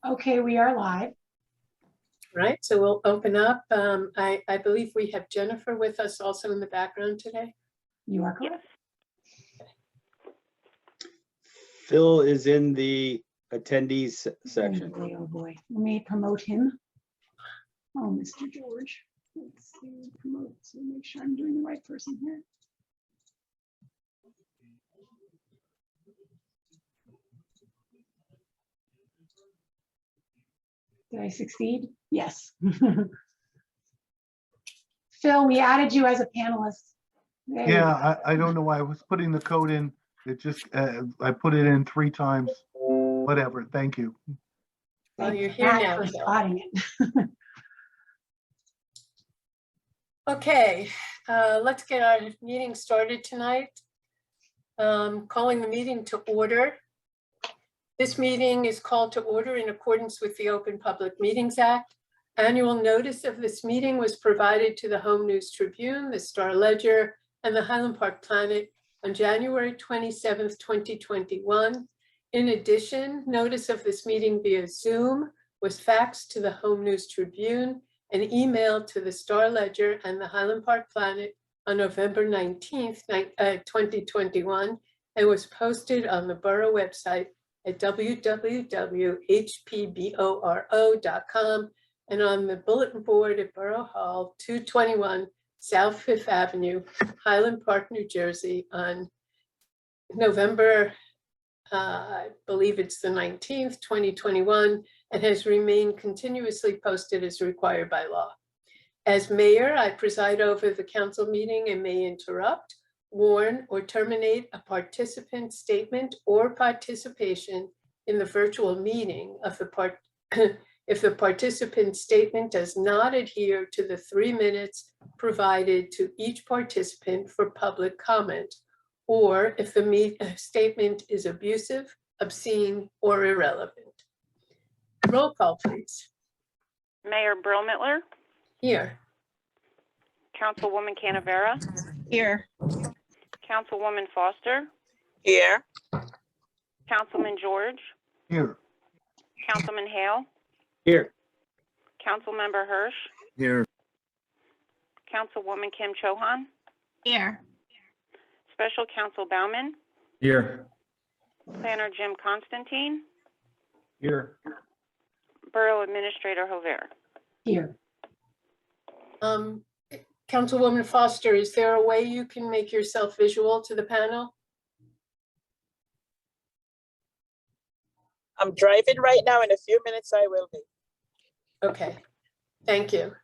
Okay, we are live. Right, so we'll open up. I believe we have Jennifer with us also in the background today. You are correct. Phil is in the attendees section. Oh boy, oh boy. Let me promote him. Oh, Mr. George. Let's see, promote, so make sure I'm doing the right person here. Did I succeed? Yes. Phil, we added you as a panelist. There you go. Yeah, I don't know why I was putting the code in. It just, I put it in 3 times. Whatever, thank you. Well, Thanks, you're here Matt, now, for Phil. spotting it. Okay, let's get our meeting started tonight. Calling the meeting to order. This meeting is called to order in accordance with the Open Public Meetings Act. Annual notice of this meeting was provided to the Home News Tribune, the Star Ledger, and the Highland Park Planet on January 27th, 2021. In addition, notice of this meeting via Zoom was faxed to the Home News Tribune and emailed to the Star Ledger and the Highland Park Planet on November 19th, 2021, and was posted on the borough website at www.hpboro.com and on the bulletin board at Borough Hall, 221 South Fifth Avenue, Highland Park, New Jersey, on November, I believe it's the 19th, 2021, and has remained continuously posted as required by law. As mayor, I preside over the council meeting and may interrupt, warn, or terminate a participant's statement or participation in the virtual meeting of the if the participant's statement does not adhere to the 3 minutes provided to each participant for public comment, or if the statement is abusive, obscene, or irrelevant. Roll call, please. Mayor Brill-Mittler, Here. Councilwoman Canavera, Here. Councilwoman Foster, Here. Councilman George, Here, Councilman Hale, Here. Councilmember Hirsch, Here. Councilwoman Kim Chohan, Here. Special Counsel Bauman, Here. Planner Jim Constantine, Here. Borough Administrator Hover. Here. Councilwoman Foster, is there a way you can make yourself visual to the panel? I'm driving right now. In a few minutes, I will be. Okay, thank you.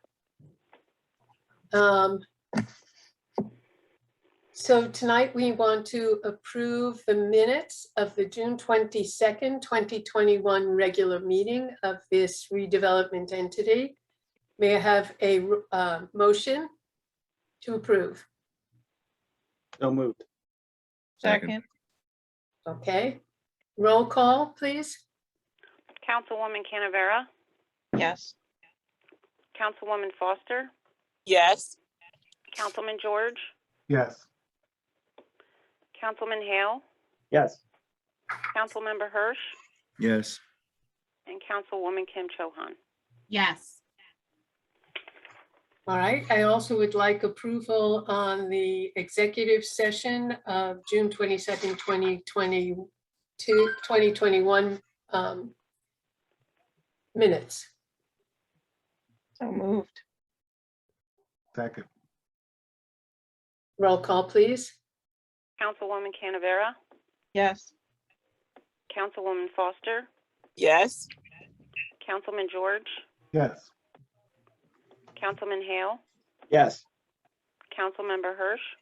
So tonight we want to approve the minutes of the June 22nd, 2021 regular meeting of this redevelopment entity. May I have a motion to approve? So moved. Second. Okay, roll call, please. Councilwoman Canavera, Yes. Councilwoman Foster, Yes. Councilman George, yes, Councilman Hale, Yes. Councilmember Hirsch, Yes. and Councilwoman Kim Chohan. Yes. All right, I also would like approval on the executive session of June 22nd, 2021 minutes. So moved. second, Roll call, please. Councilwoman Canavera, Yes. Councilwoman Foster, Yes. Councilman George, yes, Councilman Hale, Yes. Councilmember Hirsch,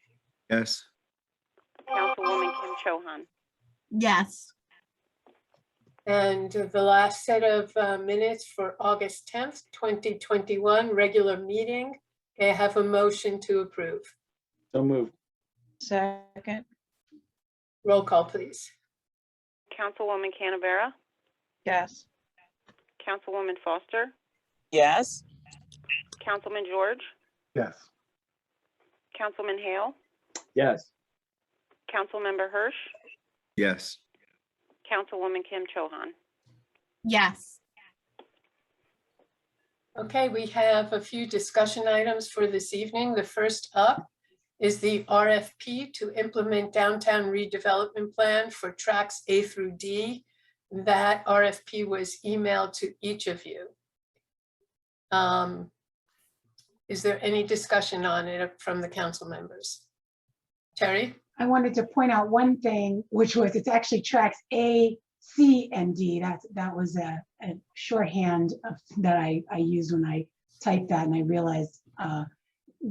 Yes. Councilwoman Kim Chohan. Yes. And the last set of minutes for August 10th, 2021, regular meeting. May I have a motion to approve? So moved. Second. Roll call, please. Councilwoman Canavera, Yes. Councilwoman Foster, Yes. Councilman George, yes, Councilman Hale, Yes. Councilmember Hirsch, Yes. Councilwoman Kim Chohan. Yes. Okay, we have a few discussion items for this evening. The first up is the RFP to implement downtown redevelopment plan for tracks A through D. That RFP was emailed to each of you. Is there any discussion on it from the council members? Terry? I wanted to point out one thing, which was it's actually tracks A, C, and D. That was a shorthand that I used when I typed that, and I realized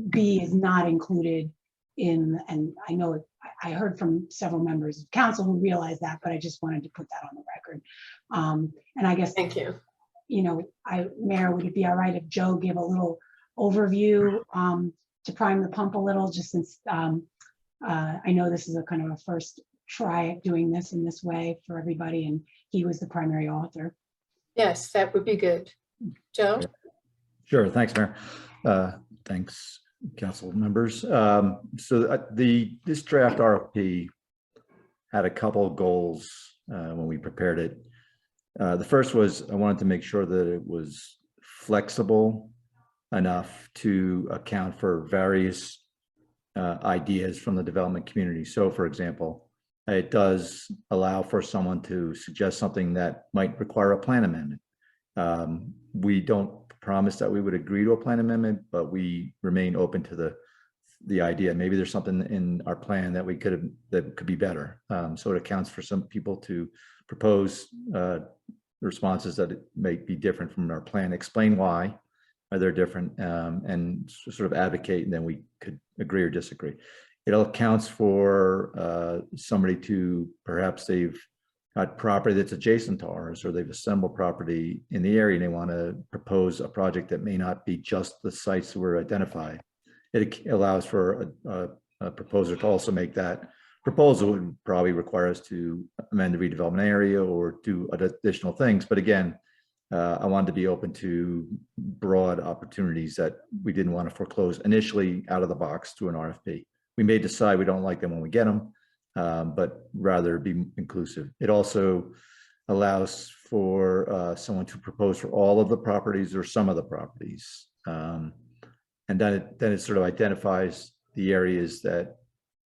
B is not included in, and I know I heard from several members of council who realized that, but I just wanted to put that on the record. And I guess, Thank you. you know, Mayor, would it be all right if Joe gave a little overview to prime the pump a little, just since I know this is a kind of a first try at doing this in this way for everybody, and he was the primary author. Yes, that would be good. Joe? Sure. Thanks, Mayor. Thanks, council members. This draft RFP had a couple of goals when we prepared it. The first was I wanted to make sure that it was flexible enough to account for various ideas from the development community. So, for example, it does allow for someone to suggest something that might require a plan amendment. We don't promise that we would agree to a plan amendment, but we remain open to the idea. Maybe there's something in our plan that that could be better. So it accounts for some people to propose responses that may be different from our plan, explain why they're different, and sort of advocate, and then we could agree or disagree. It accounts for somebody to perhaps they've got property that's adjacent to ours, or they've assembled property in the area and they want to propose a project that may not be just the sites that were identified. It allows for a proposer to also make that proposal. Would probably require us to amend the redevelopment area or do additional things. But again, I wanted to be open to broad opportunities that we didn't want to foreclose initially out of the box through an RFP. We may decide we don't like them when we get them, but rather be inclusive. It also allows for someone to propose for all of the properties or some of the properties. And then it sort of identifies the areas that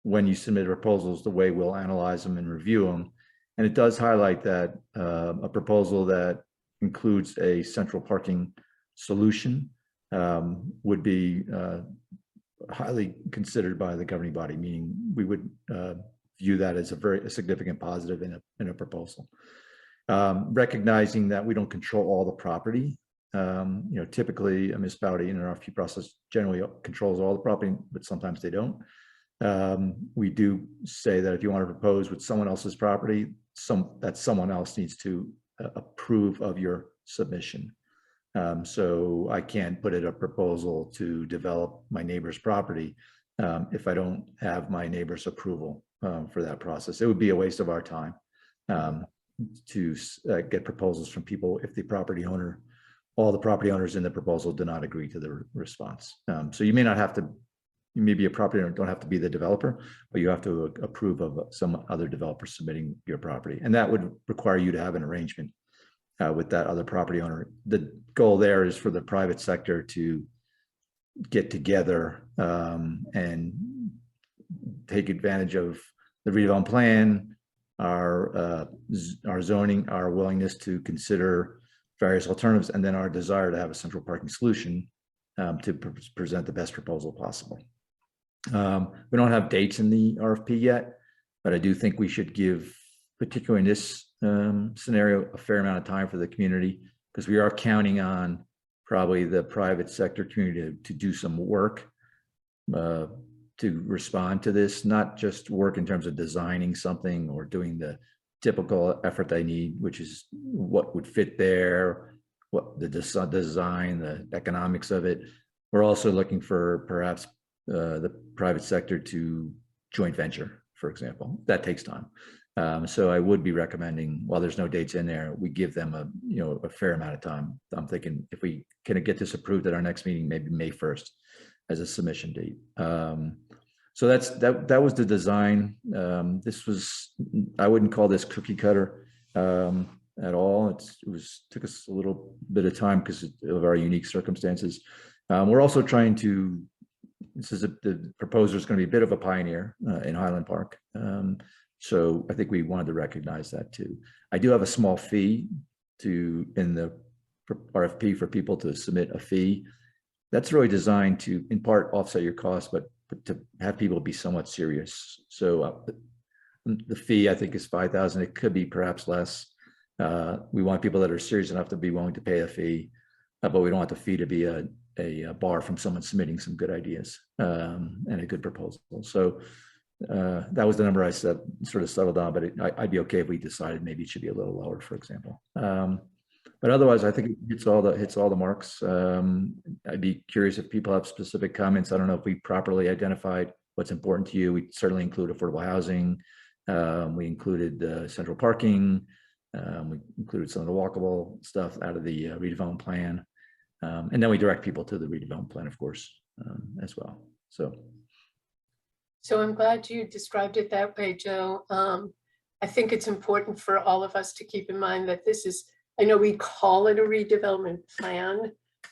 when you submit proposals, the way we'll analyze them and review them. And it does highlight that a proposal that includes a central parking solution would be highly considered by the governing body, meaning we would view that as a very significant positive in a proposal. Recognizing that we don't control all the property. Typically a municipality in an RFP process generally controls all the property, but sometimes they don't. We do say that if you want to propose with someone else's property, that someone else needs to approve of your submission. So I can't put in a proposal to develop my neighbor's property if I don't have my neighbor's approval for that process. It would be a waste of our time to get proposals from people if all the property owners in the proposal do not agree to the response. So you may not have to, you may be a property owner, don't have to be the developer, but you have to approve of some other developer submitting your property. And that would require you to have an arrangement with that other property owner. The goal there is for the private sector to get together and take advantage of the redevelopment plan, our zoning, our willingness to consider various alternatives, and then our desire to have a central parking solution to present the best proposal possible. We don't have dates in the RFP yet, but I do think we should give, particularly in this scenario, a fair amount of time for the community, because we are counting on probably the private sector community to do some work to respond to this, not just work in terms of designing something or doing the typical effort they need, which is what would fit there, what the design, the economics of it. We're also looking for perhaps the private sector to joint venture, for example. That takes time. So I would be recommending, while there's no dates in there, we give them a fair amount of time. I'm thinking if we can get this approved at our next meeting, maybe May 1st as a submission date. So that was the design. This was, I wouldn't call this cookie cutter. at all. Took us a little bit of time because of our unique circumstances. We're also trying to, the proposer is going to be a bit of a pioneer in Highland Park. So I think we wanted to recognize that too. I do have a small fee in the RFP for people to submit a fee. That's really designed to, in part, offset your costs, but to have people be somewhat serious. So the fee, I think, is $5,000. It could be perhaps less. We want people that are serious enough to be willing to pay a fee, but we don't want the fee to be a bar from someone submitting some good ideas and a good proposal. So that was the number I said, sort of settled on, but I'd be okay if we decided maybe it should be a little lower, for example. But otherwise, I think it hits all the marks. I'd be curious if people have specific comments. I don't know if we properly identified what's important to you. We certainly include affordable housing. We included central parking. We included some of the walkable stuff out of the redevelopment plan. And then we direct people to the redevelopment plan, of course, as well. So I'm glad you described it that way, Joe. I think it's important for all of us to keep in mind that this is, I know we call it a redevelopment plan,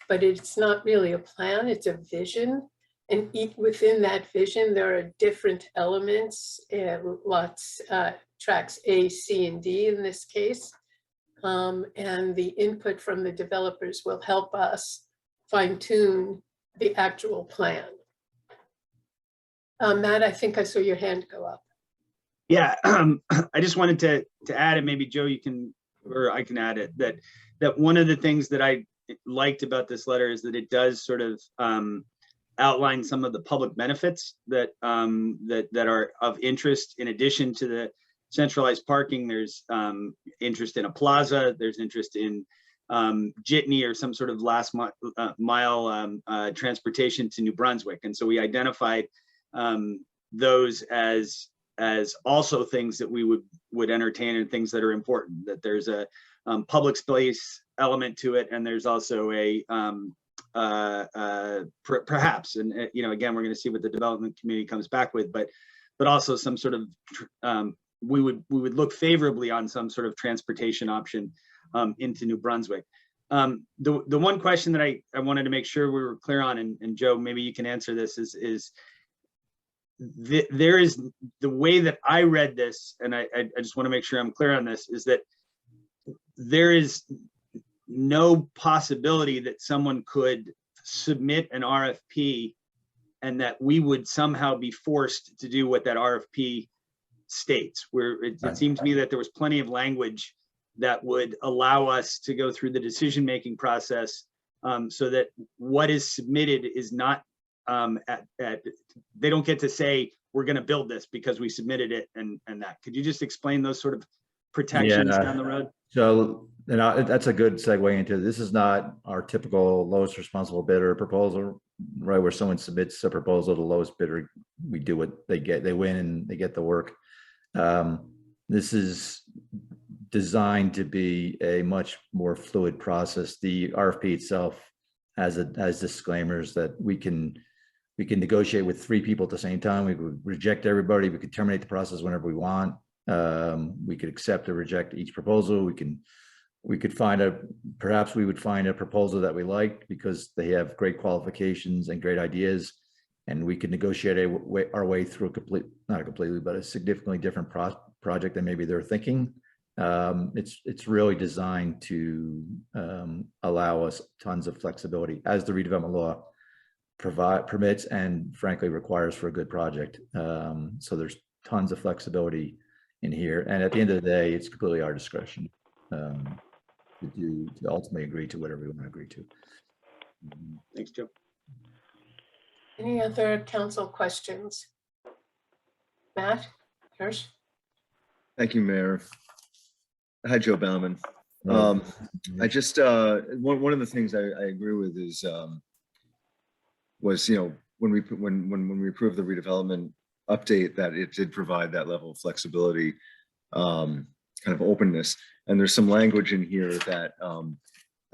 but it's not really a plan, it's a vision. And within that vision, there are different elements, tracks A, C, and D in this case. And the input from the developers will help us fine tune the actual plan. Matt, I think I saw your hand go up. Yeah, I just wanted to add it. Maybe Joe, you can, or I can add it. That one of the things that I liked about this letter is that it does sort of outline some of the public benefits that that are of interest. In addition to the centralized parking, there's interest in a plaza. There's interest in jitney or some sort of last mile transportation to New Brunswick. And so we identified those as also things that we would entertain and things that are important, that there's a public space element to it. And there's also a perhaps, and again, we're going to see what the development community comes back with, but also some sort of we would look favorably on some sort of transportation option into New Brunswick. The one question that I wanted to make sure we were clear on, and Joe, maybe you can answer this, is there is, the way that I read this, and I just want to make sure I'm clear on this, is that there is no possibility that someone could submit an RFP and that we would somehow be forced to do what that RFP states. Where it seemed to me that there was plenty of language that would allow us to go through the decision-making process, so that what is submitted is not they don't get to say we're going to build this because we submitted it and that. Could you just explain those sort of protections down the road? So that's a good segue into, this is not our typical lowest responsible bidder proposal, right? Where someone submits a proposal to the lowest bidder, we do what they get, they win and they get the work. This is designed to be a much more fluid process. The RFP itself has disclaimers that we can negotiate with 3 people at the same time. We could reject everybody. We could terminate the process whenever we want. We could accept or reject each proposal. We could perhaps we would find a proposal that we like because they have great qualifications and great ideas, and we could negotiate our way through not completely, but a significantly different project than maybe they're thinking. It's really designed to allow us tons of flexibility, as the redevelopment law permits and frankly requires for a good project. So there's tons of flexibility in here, and at the end of the day, it's completely our discretion to ultimately agree to whatever we want to agree to. Thanks, Joe. Any other council questions? Matt, yours? Thank you, Mayor. Hi, Joe Bauman. I just one of the things I agree with is was when we approved the redevelopment update, that it did provide that level of flexibility, kind of openness. And there's some language in here that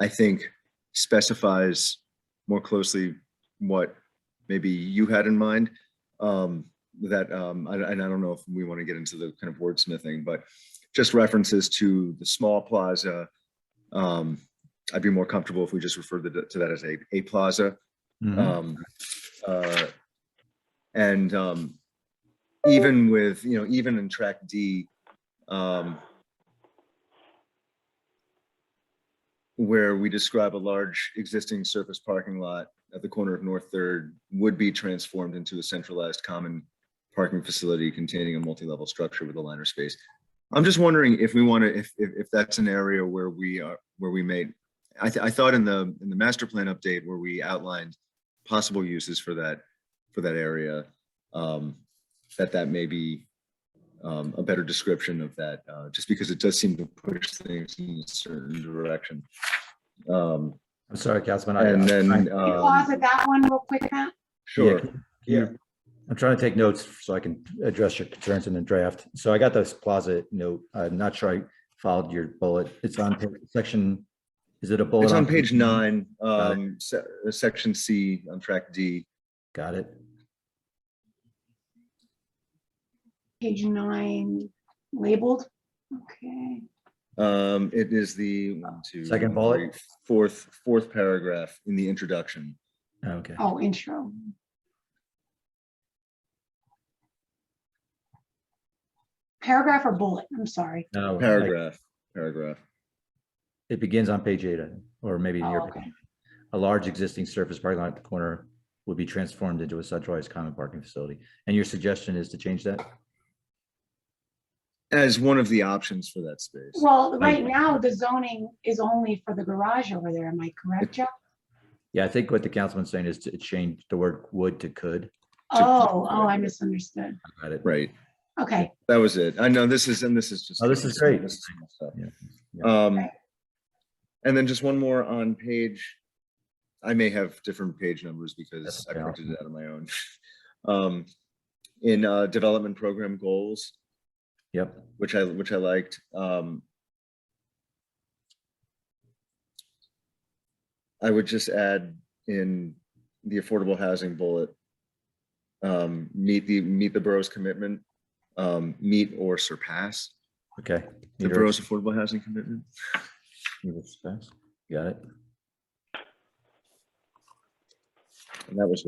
I think specifies more closely what maybe you had in mind. And I don't know if we want to get into the kind of wordsmithing, but just references to the small plaza. I'd be more comfortable if we just referred to that as a plaza. Mhm. And even with, even in track D, where we describe a large existing surface parking lot at the corner of North 3rd would be transformed into a centralized common parking facility containing a multi-level structure with a liner space. I'm just wondering if we want to, if that's an area where we may, I thought in the master plan update where we outlined possible uses for that area, that may be a better description of that, just because it does seem to push things in a certain direction. I'm sorry, Councilman. And then, Can you pause at that one real quick, Matt? sure. Yeah. I'm trying to take notes so I can address your concerns in the draft. So I got this plaza note. I'm not sure I followed your bullet. It's on section, is it a bullet? It's on page 9, Got section C on track D. Got it. Page 9 labeled. Okay. It is the Second bullet? fourth paragraph in the introduction. Okay. Oh, intro. Paragraph or bullet? I'm sorry. No, Paragraph. it begins on page 8, or maybe Oh, your okay. page. A large existing surface parking lot at the corner would be transformed into a centralized common parking facility. And your suggestion is to change that? As one of the options for that space. Well, right now the zoning is only for the garage over there. Am I correct, Joe? Yeah, I think what the councilman's saying is to change the word would to could. Oh, I misunderstood. Got it. Right. Okay. That was it. I know this is just. Oh, this is great. This is small stuff. Yeah. And then just one more on page, I may have different page numbers because That's I okay. printed it out on my own. In development program goals, Yep. which I liked. I would just add in the affordable housing bullet, meet the borough's commitment, meet or surpass Okay. the borough's affordable housing commitment. Got it. And that was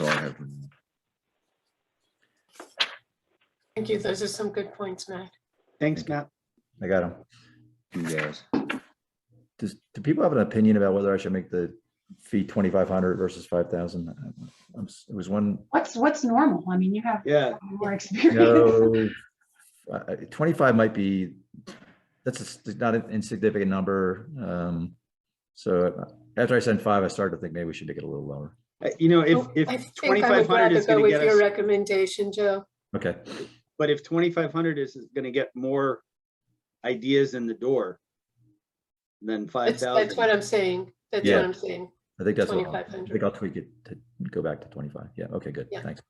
all I have. Thank you. Those are some good points, Matt. Thanks, Matt. I got him. Yes. Do people have an opinion about whether I should make the fee 2,500 versus 5,000? It was one. What's normal? I mean, you have more experience. No, 25 might be. That's not an insignificant number. So after I sent 5, I started to think maybe we should make it a little lower. I If think I would 2,500 rather is go going to with get your us, recommendation, Joe. Okay. but if 2,500 is going to get more ideas in the door than 5,000. That's what I'm saying. That's Yeah. what I'm saying. I think that's what I 2,500. think I'll tweak it to go back to 25. Yeah. Okay, good. Yeah. Thanks.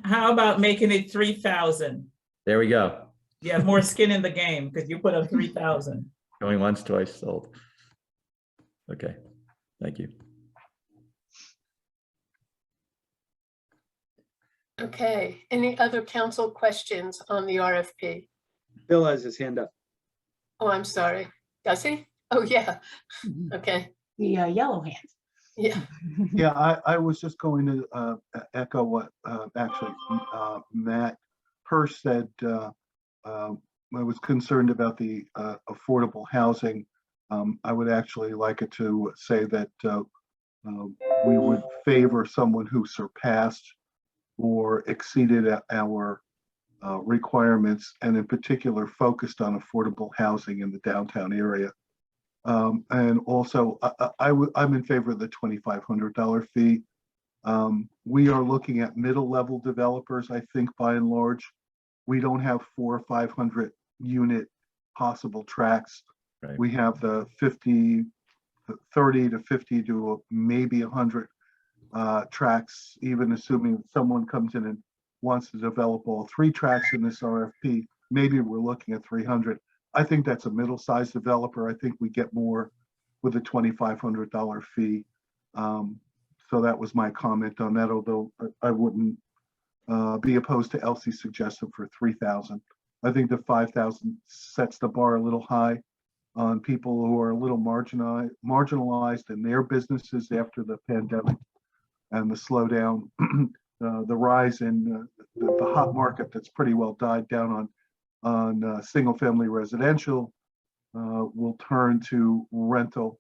How about making it 3,000? There we go. You have more skin in the game because you put up 3,000. Going once, twice sold. Okay. Thank you. Okay. Any other council questions on the RFP? Bill has his hand up. Oh, I'm sorry. Does he? Oh, yeah. Okay. The yellow hand. Yeah. Yeah, I was just going to echo what actually Matt Hirsch said. I was concerned about the affordable housing. I would actually like it to say that we would favor someone who surpassed or exceeded our requirements, and in particular focused on affordable housing in the downtown area. And also, I'm in favor of the $2,500 fee. We are looking at middle level developers, I think, by and large. We don't have 400 or 500 unit possible tracks. Right. We have the 30 to 50 to maybe 100 tracks, even assuming someone comes in and wants to develop all 3 tracks in this RFP. Maybe we're looking at 300. I think that's a middle-sized developer. I think we get more with a $2,500 fee. So that was my comment on that, although I wouldn't be opposed to Elsie's suggestion for 3,000. I think the 5,000 sets the bar a little high on people who are a little marginalized in their businesses after the pandemic and the slowdown, the rise in the hot market that's pretty well died down on single-family residential will turn to rental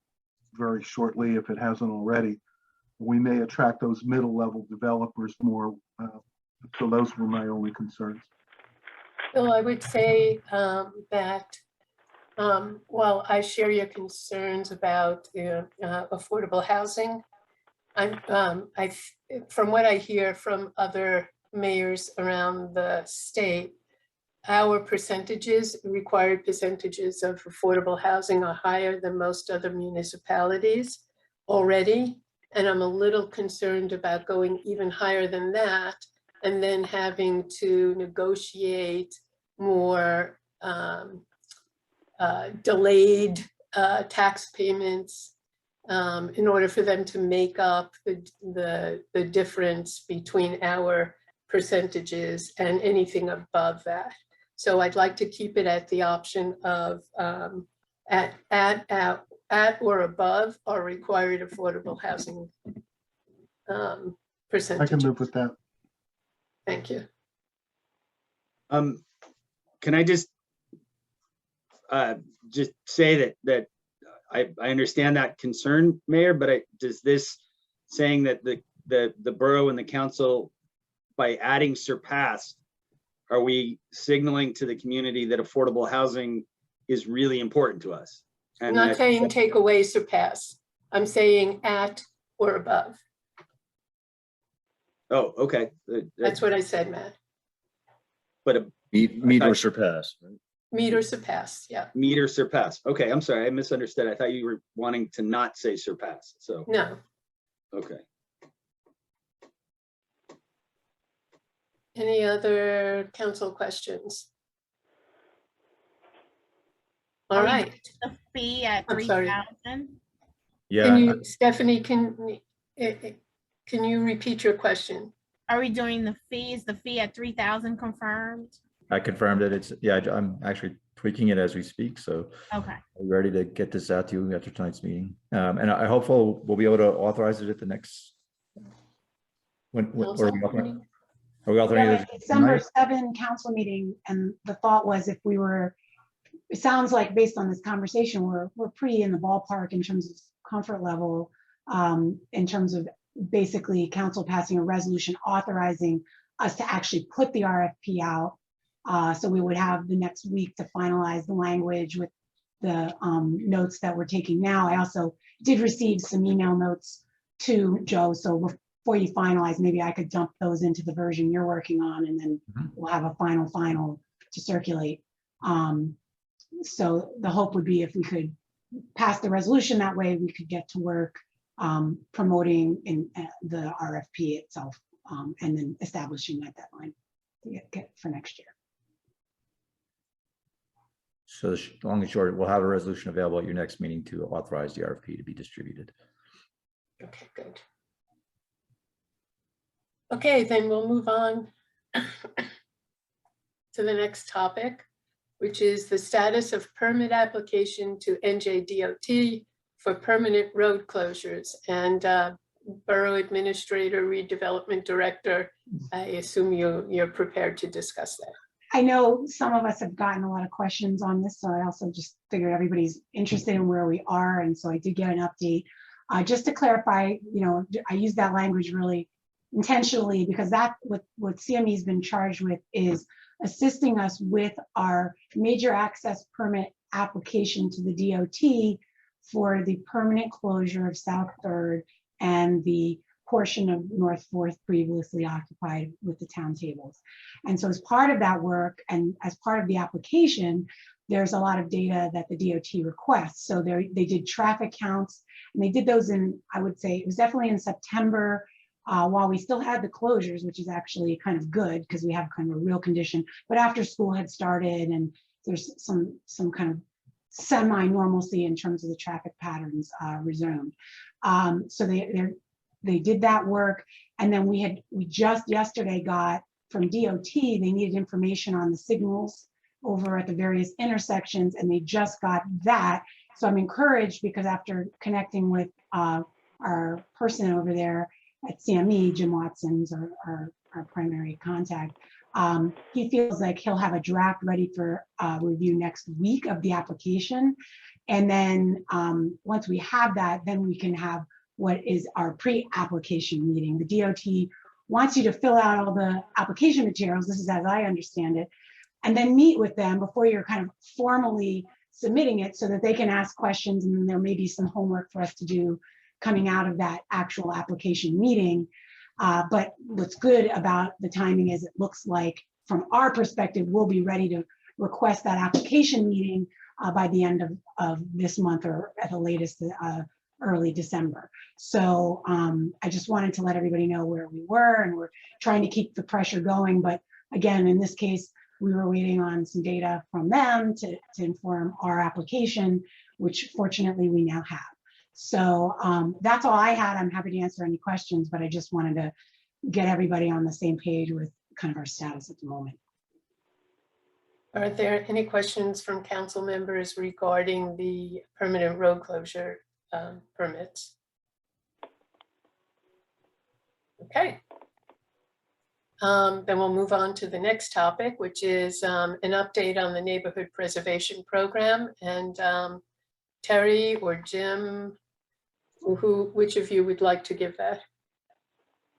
very shortly if it hasn't already. We may attract those middle-level developers more. So those were my only concerns. Bill, I would say that while I share your concerns about affordable housing, from what I hear from other mayors around the state, our percentages, required percentages of affordable housing are higher than most other municipalities already. And I'm a little concerned about going even higher than that and then having to negotiate more delayed tax payments in order for them to make up the difference between our percentages and anything above that. So I'd like to keep it at the option of at or above our required affordable housing percentage. I can live with that. Thank you. Can I just say that I understand that concern, Mayor, but does this saying that the borough and the council, by adding surpassed, are we signaling to the community that affordable housing is really important to us? I'm And not saying take away surpass. I'm saying at or above. oh, okay. That's what I said, Matt. But Meet or surpass, right? Meet or surpass, yeah. meet or surpass. Okay, I'm sorry, I misunderstood. I thought you were wanting to not say surpass. So No. okay. Any other council questions? All Are we right. doing the fee at I'm sorry. 3,000? Yeah, Can you, Stephanie, can you repeat your question? Are we doing the fee? Is the fee at 3,000 confirmed? I confirmed it. It's, yeah, I'm actually tweaking it as we speak. So Okay. we're ready to get this out to you after tonight's meeting. And I hope we'll be able to authorize it at the next. When or are we authorizing Yeah, it December tonight? 7 council meeting, and the thought was if we were, it sounds like based on this conversation, we're pretty in the ballpark in terms of comfort level, in terms of basically council passing a resolution authorizing us to actually put the RFP out. So we would have the next week to finalize the language with the notes that we're taking now. I also did receive some email notes to Joe, so before you finalize, maybe I could dump those into the version you're working on, and then we'll have a final to circulate. So the hope would be if we could pass the resolution that way, we could get to work promoting in the RFP itself, and then establishing that deadline to get for next year. So long and short, we'll have a resolution available at your next meeting to authorize the RFP to be distributed. Okay, good. Okay, then we'll move on to the next topic, which is the status of permit application to NJDOT for permanent road closures. And Borough Administrator, Redevelopment Director, I assume you're prepared to discuss that. I know some of us have gotten a lot of questions on this, so I also just figured everybody's interested in where we are, and so I did get an update. Just to clarify, I use that language really intentionally because that what CME has been charged with is assisting us with our major access permit application to the DOT for the permanent closure of South 3rd and the portion of North 4th previously occupied with the town tables. And so as part of that work and as part of the application, there's a lot of data that the DOT requests. So they did traffic counts, and they did those in, I would say, it was definitely in September, while we still had the closures, which is actually kind of good because we have kind of a real condition, but after school had started and there's some kind of semi-normalcy in terms of the traffic patterns resumed. So they did that work, and then we just yesterday got from DOT, they needed information on the signals over at the various intersections, and they just got that. So I'm encouraged because after connecting with our person over there at CME, Jim Watson's our primary contact, he feels like he'll have a draft ready for review next week of the application. And then once we have that, then we can have what is our pre-application meeting. The DOT wants you to fill out all the application materials, this is as I understand it, and then meet with them before you're kind of formally submitting it so that they can ask questions, and then there may be some homework for us to do coming out of that actual application meeting. But what's good about the timing is it looks like from our perspective, we'll be ready to request that application meeting by the end of this month or at the latest early December. So I just wanted to let everybody know where we were, and we're trying to keep the pressure going. But again, in this case, we were waiting on some data from them to inform our application, which fortunately we now have. So that's all I had. I'm happy to answer any questions, but I just wanted to get everybody on the same page with kind of our status at the moment. Are there any questions from council members regarding the permanent road closure permits? Okay. Then we'll move on to the next topic, which is an update on the neighborhood preservation program. And Terry or Jim, which of you would like to give that?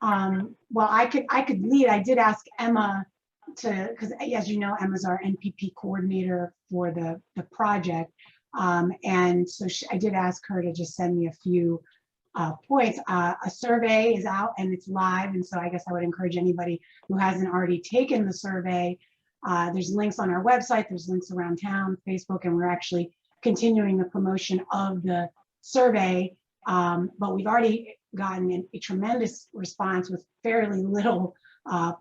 Well, I could lead. I did ask Emma because as you know, Emma's our NPP coordinator for the project. And so I did ask her to just send me a few points. A survey is out and it's live. And so I guess I would encourage anybody who hasn't already taken the survey. There's links on our website, there's links around town, Facebook, and we're actually continuing the promotion of the survey. But we've already gotten a tremendous response with fairly little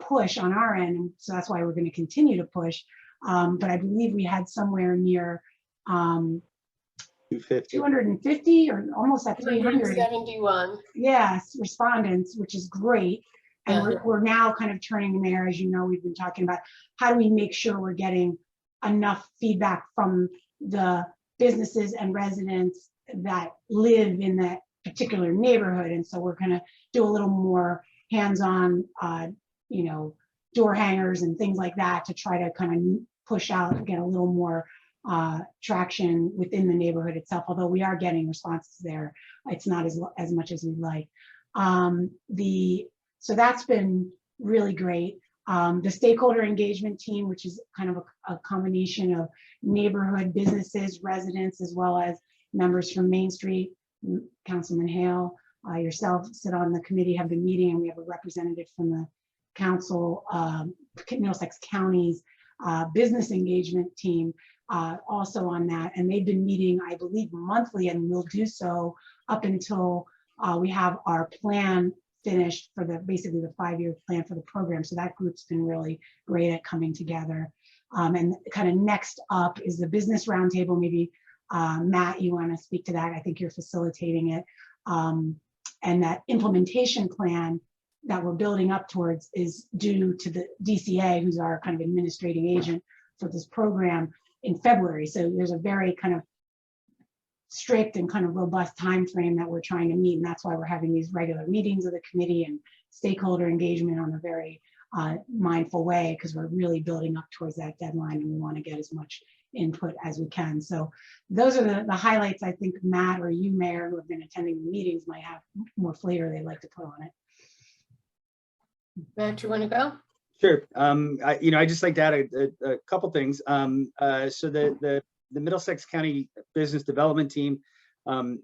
push on our end. And so that's why we're going to continue to push. But I believe we had somewhere near 250 or almost at 300. 71. Yes, respondents, which is great. And we're now kind of turning the mayor, as you know, we've been talking about how do we make sure we're getting enough feedback from the businesses and residents that live in that particular neighborhood. And so we're going to do a little more hands-on, you know, door hangers and things like that to try to kind of push out and get a little more traction within the neighborhood itself, although we are getting responses there. It's not as much as we'd like. So that's been really great. The stakeholder engagement team, which is kind of a combination of neighborhood businesses, residents, as well as members from Main Street, Councilman Hale, yourself sit on the committee, have been meeting, and we have a representative from the council, Middlesex County's business engagement team also on that. And they've been meeting, I believe, monthly, and will do so up until we have our plan finished for basically the 5-year plan for the program. So that group's been really great at coming together. And kind of next up is the business roundtable. Maybe Matt, you want to speak to that? I think you're facilitating it. And that implementation plan that we're building up towards is due to the DCA, who's our kind of administrating agent for this program, in February. So there's a very kind of strict and kind of robust time frame that we're trying to meet, and that's why we're having these regular meetings of the committee and stakeholder engagement on a very mindful way, because we're really building up towards that deadline and we want to get as much input as we can. So those are the highlights. I think Matt or you, Mayor, who have been attending the meetings, might have more flavor they'd like to put on it. Matt, you want to go? Sure. I just like to add a couple things. So the Middlesex County Business Development Team,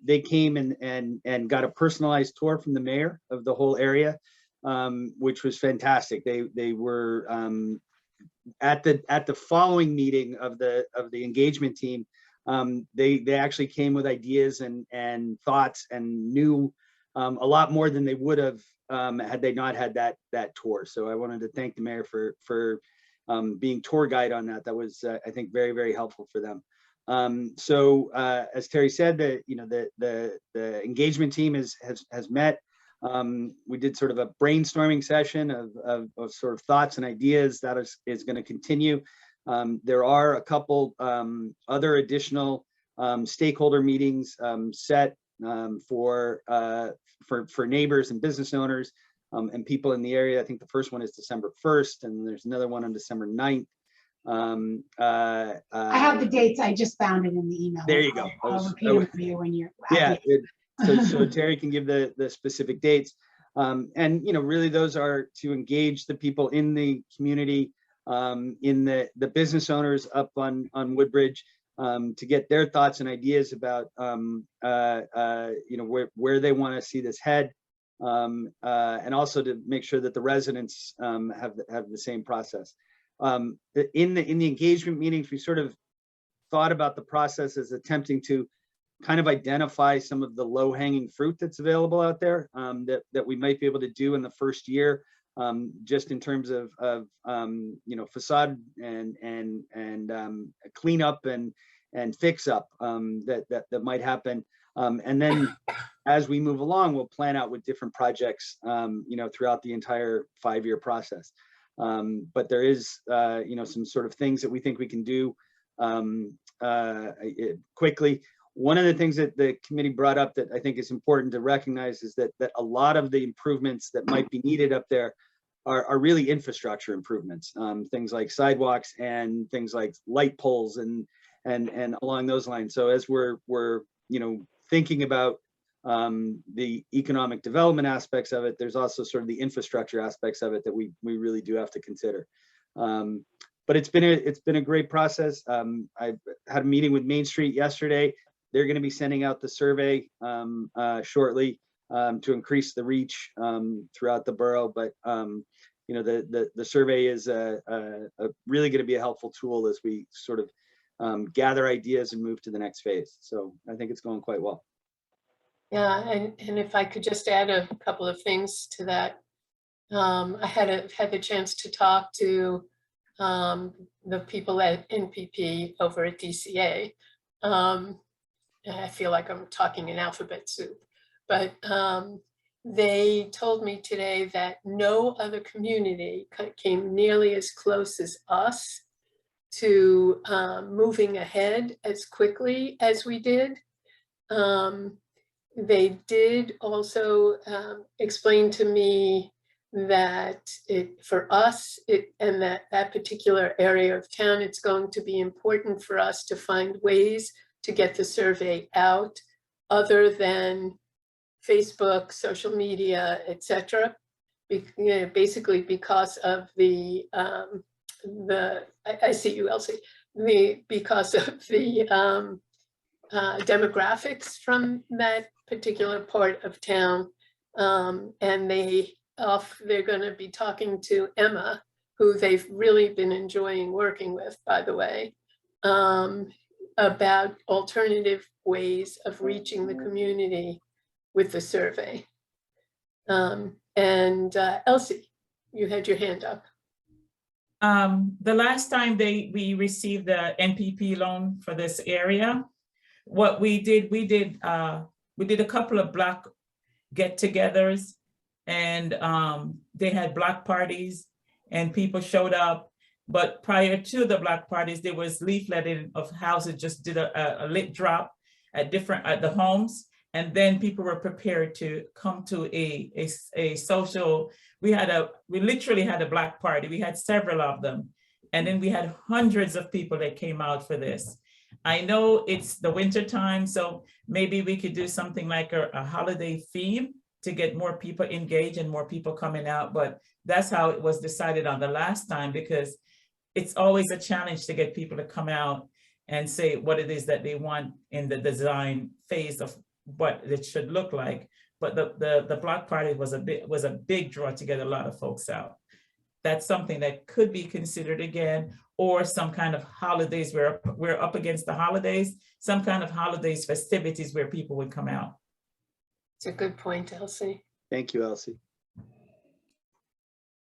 they came and got a personalized tour from the mayor of the whole area, which was fantastic. They were at the following meeting of the engagement team. They actually came with ideas and thoughts and knew a lot more than they would have had they not had that tour. So I wanted to thank the mayor for being tour guide on that. That was I think very, very helpful for them. So as Terry said, the engagement team has met. We did sort of a brainstorming session of sort of thoughts and ideas that is going to continue. There are a couple other additional stakeholder meetings set for neighbors and business owners and people in the area. I think the first one is December 1st, and there's another one on December 9th. I have the dates. I just found it in the email. There you go. I'll repeat them for you when you're. Yeah. So Terry can give the specific dates. And, you know, really those are to engage the people in the community, in the business owners up on Woodbridge, to get their thoughts and ideas about, you know, where they want to see this head, and also to make sure that the residents have the same process. In the engagement meetings, we sort of thought about the process as attempting to kind of identify some of the low-hanging fruit that's available out there, that we might be able to do in the first year, just in terms of you know, facade and cleanup and fix up that might happen, and then as we move along, we'll plan out with different projects, you know, throughout the entire 5-year process. But there is, you know, some sort of things that we think we can do quickly. One of the things that the committee brought up that I think is important to recognize is that a lot of the improvements that might be needed up there are really infrastructure improvements, things like sidewalks and things like light poles and along those lines. So as we're you know, thinking about the economic development aspects of it, there's also sort of the infrastructure aspects of it that we really do have to consider. But it's been a great process. I had a meeting with Main Street yesterday. They're going to be sending out the survey shortly to increase the reach throughout the borough. But you know, the survey is really going to be a helpful tool as we sort of gather ideas and move to the next phase. So I think it's going quite well. Yeah, and if I could just add a couple of things to that. I had the chance to talk to the people at NPP over at DCA. I feel like I'm talking in alphabet soup, but they told me today that no other community came nearly as close as us to moving ahead as quickly as we did. They did also explain to me that for us, and that particular area of town, it's going to be important for us to find ways to get the survey out other than Facebook, social media, etc. Basically because of I see you, Elsie, because of the demographics from that particular part of town, and they're going to be talking to Emma, who they've really been enjoying working with, by the way, about alternative ways of reaching the community with the survey. And Elsie, you had your hand up. The last time we received the NPP loan for this area, what we did a couple of block get-togethers, and they had block parties and people showed up. But prior to the block parties, there was leafletting of houses, just did a lit drop at the homes. And then people were prepared to come to a social, we literally had a block party. We had several of them. And then we had hundreds of people that came out for this. I know it's the winter time, so maybe we could do something like a holiday theme to get more people engaged and more people coming out. But that's how it was decided on the last time, because it's always a challenge to get people to come out and say what it is that they want in the design phase of what it should look like. But the block party was a big draw to get a lot of folks out. That's something that could be considered again, or some kind of holidays. We're up against the holidays, some kind of holidays, festivities where people would come out. It's a good point, Elsie. Thank you, Elsie.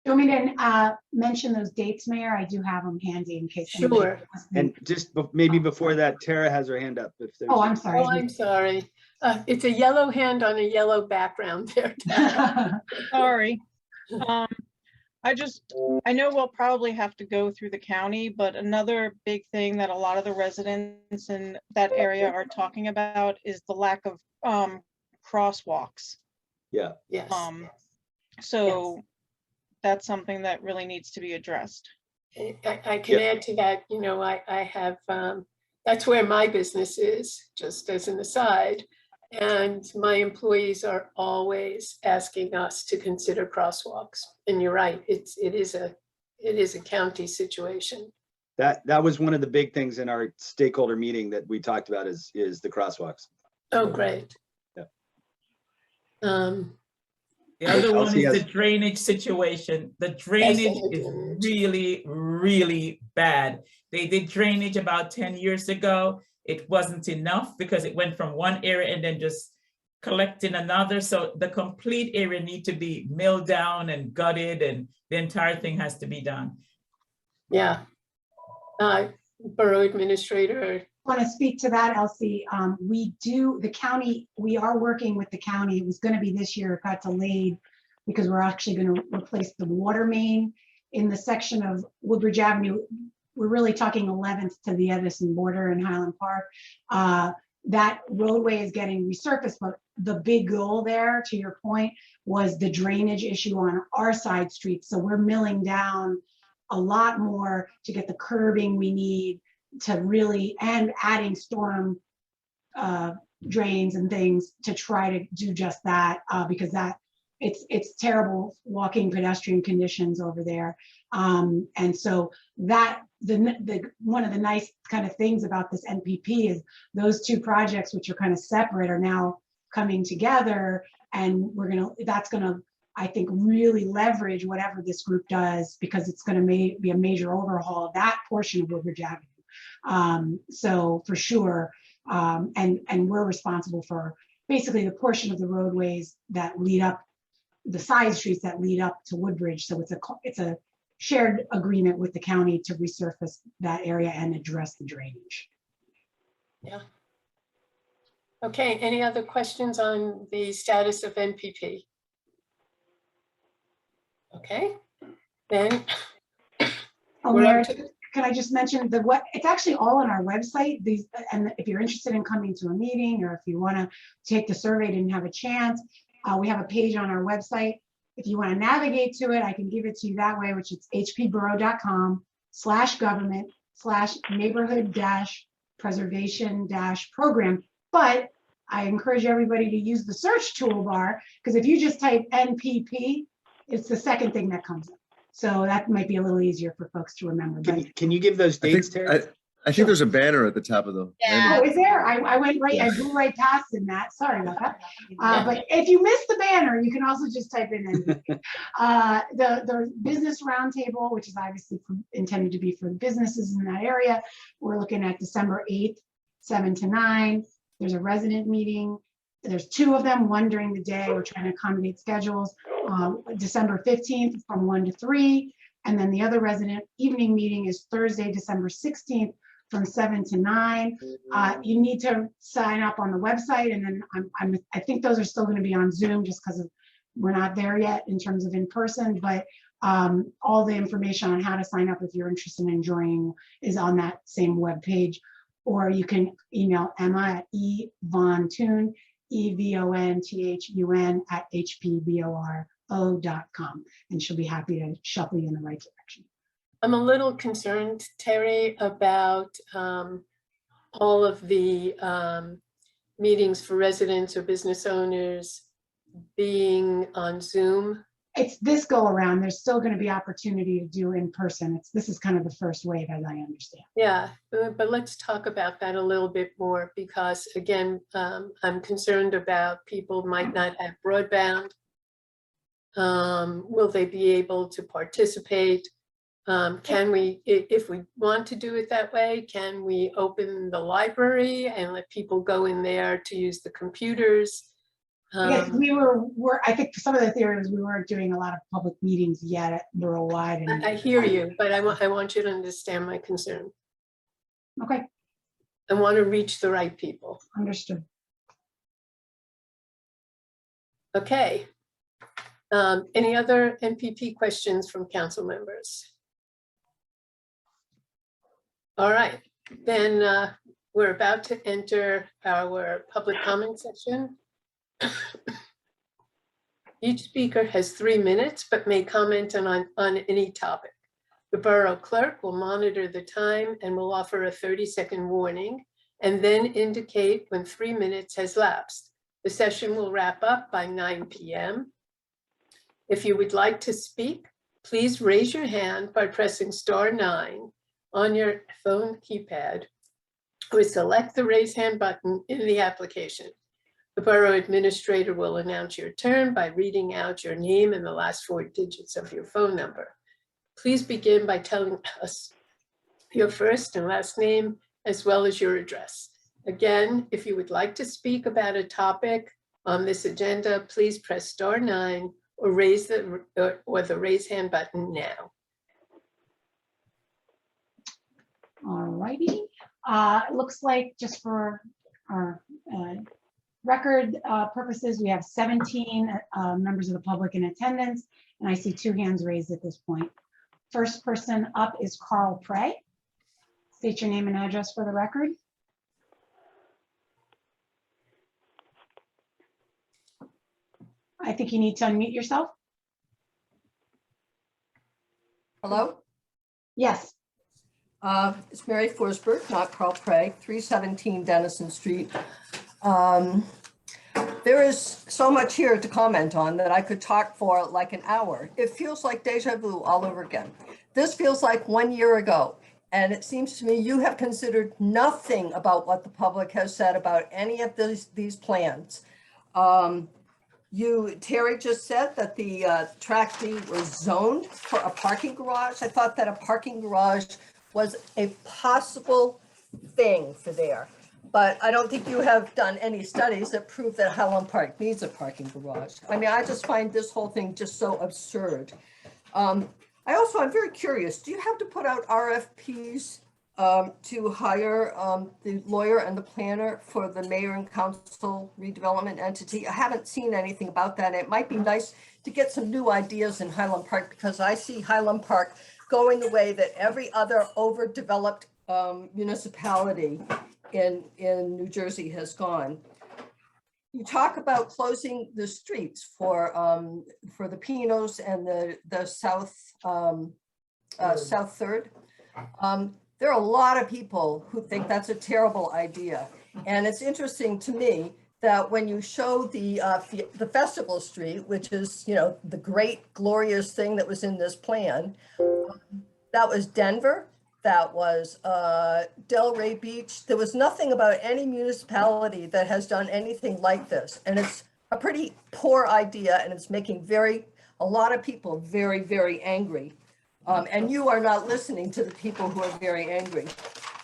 Do you want me to mention those dates, Mayor? I do have them handy in case. Sure. And just maybe before that, Tara has her hand up. If there's Oh, I'm sorry. Oh, I'm sorry. It's a yellow hand on a yellow background there. Sorry. I know we'll probably have to go through the county, but another big thing that a lot of the residents in that area are talking about is the lack of crosswalks. Yeah. Yes. So that's something that really needs to be addressed. I can add to that, you know, I have, that's where my business is, just as an aside. And my employees are always asking us to consider crosswalks. And you're right, it is a county situation. That was one of the big things in our stakeholder meeting that we talked about is the crosswalks. Oh, great. Yeah. The other one Elsie is the has- drainage situation. The drainage is really, really bad. They did drainage about 10 years ago. It wasn't enough because it went from one area and then just collect in another. So the complete area need to be milled down and gutted, and the entire thing has to be done. Yeah. Borough Administrator. Want to speak to that, Elsie? The county, we are working with the county. It was going to be this year, it got delayed because we're actually going to replace the water main in the section of Woodbridge Avenue. We're really talking 11th to the Edison border in Highland Park. That roadway is getting resurfaced, but the big goal there, to your point, was the drainage issue on our side streets. So we're milling down a lot more to get the curbing we need to really, and adding storm drains and things to try to do just that, because it's terrible walking pedestrian conditions over there. And so that one of the nice kind of things about this NPP is those two projects, which are kind of separate, are now coming together, and that's gonna, I think, really leverage whatever this group does, because it's gonna be a major overhaul of that portion of Woodbridge Avenue. So for sure, and we're responsible for basically the portion of the roadways that lead up, the side streets that lead up to Woodbridge. So it's a shared agreement with the county to resurface that area and address the drainage. Yeah. Okay, any other questions on the status of NPP? Okay, then. Oh, we're Mary, up to- can I just mention it's actually all on our website. And if you're interested in coming to a meeting, or if you want to take the survey, didn't have a chance, we have a page on our website. If you want to navigate to it, I can give it to you that way, which is hpborough.com/government/neighborhood-preservation-program. But I encourage everybody to use the search toolbar, because if you just type NPP, it's the second thing that comes up. So that might be a little easier for folks to remember. Can you give those dates, Terry? I think there's a banner at the top of the. Yeah. Oh, is there? I went right, I blew right past in that. Sorry about that. But if you missed the banner, you can also just type in NPP. The business roundtable, which is obviously intended to be for businesses in that area. We're looking at December 8th, 7 to 9. There's a resident meeting. There's two of them, one during the day. We're trying to accommodate schedules. December 15th from 1 to 3. And then the other resident evening meeting is Thursday, December 16th from 7 to 9. You need to sign up on the website, and then I think those are still going to be on Zoom, just because we're not there yet in terms of in person, but all the information on how to sign up if you're interested in joining is on that same web page. Or you can email Emma at evonthun, EVONTHUN @hpboro.com, and she'll be happy to shuffle you in the right direction. I'm a little concerned, Terry, about all of the meetings for residents or business owners being on Zoom. It's this go around. There's still going to be opportunity to do in person. This is kind of the first wave, as I understand. Yeah, but let's talk about that a little bit more, because again, I'm concerned about people might not have broadband. Will they be able to participate? Can we, if we want to do it that way, can we open the library and let people go in there to use the computers? Yes, I think some of the theory was we weren't doing a lot of public meetings yet at borough-wide. I hear you, but I want you to understand my concern. Okay, I want to reach the right people. understood. Okay. Any other MPP questions from council members? All right, then we're about to enter our public comment session. Each speaker has 3 minutes, but may comment on any topic. The borough clerk will monitor the time and will offer a 30-second warning and then indicate when 3 minutes has lapsed. The session will wrap up by 9 p.m. If you would like to speak, please raise your hand by pressing *9 on your phone keypad or select the raise hand button in the application. The borough administrator will announce your turn by reading out your name and the last 4 digits of your phone number. Please begin by telling us your first and last name as well as your address. Again, if you would like to speak about a topic on this agenda, please press *9 or raise the raise hand button now. All righty. It looks like, just for our record purposes, we have 17 members of the public in attendance, and I see 2 hands raised at this point. First person up is Carl Prey. State your name and address for the record. I think you need to unmute yourself. Hello? Yes. It's Mary Forsberg, not Carl Prey, 317 Dennison Street. There is so much here to comment on that I could talk for like an hour. It feels like deja vu all over again. This feels like 1 year ago. And it seems to me you have considered nothing about what the public has said about any of these plans. Terry just said that the track D was zoned for a parking garage. I thought that a parking garage was a possible thing for there. But I don't think you have done any studies that prove that Highland Park needs a parking garage. I mean, I just find this whole thing just so absurd. I'm very curious, do you have to put out RFPs to hire the lawyer and the planner for the mayor and council redevelopment entity? I haven't seen anything about that. It might be nice to get some new ideas in Highland Park, because I see Highland Park going the way that every other overdeveloped municipality in New Jersey has gone. You talk about closing the streets for the Pinos and the South Third. There are a lot of people who think that's a terrible idea, and it's interesting to me that when you show the Festival Street, which is the great glorious thing that was in this plan, that was Denver. That was Delray Beach. There was nothing about any municipality that has done anything like this. And it's a pretty poor idea, and it's making a lot of people very, very angry. And you are not listening to the people who are very angry.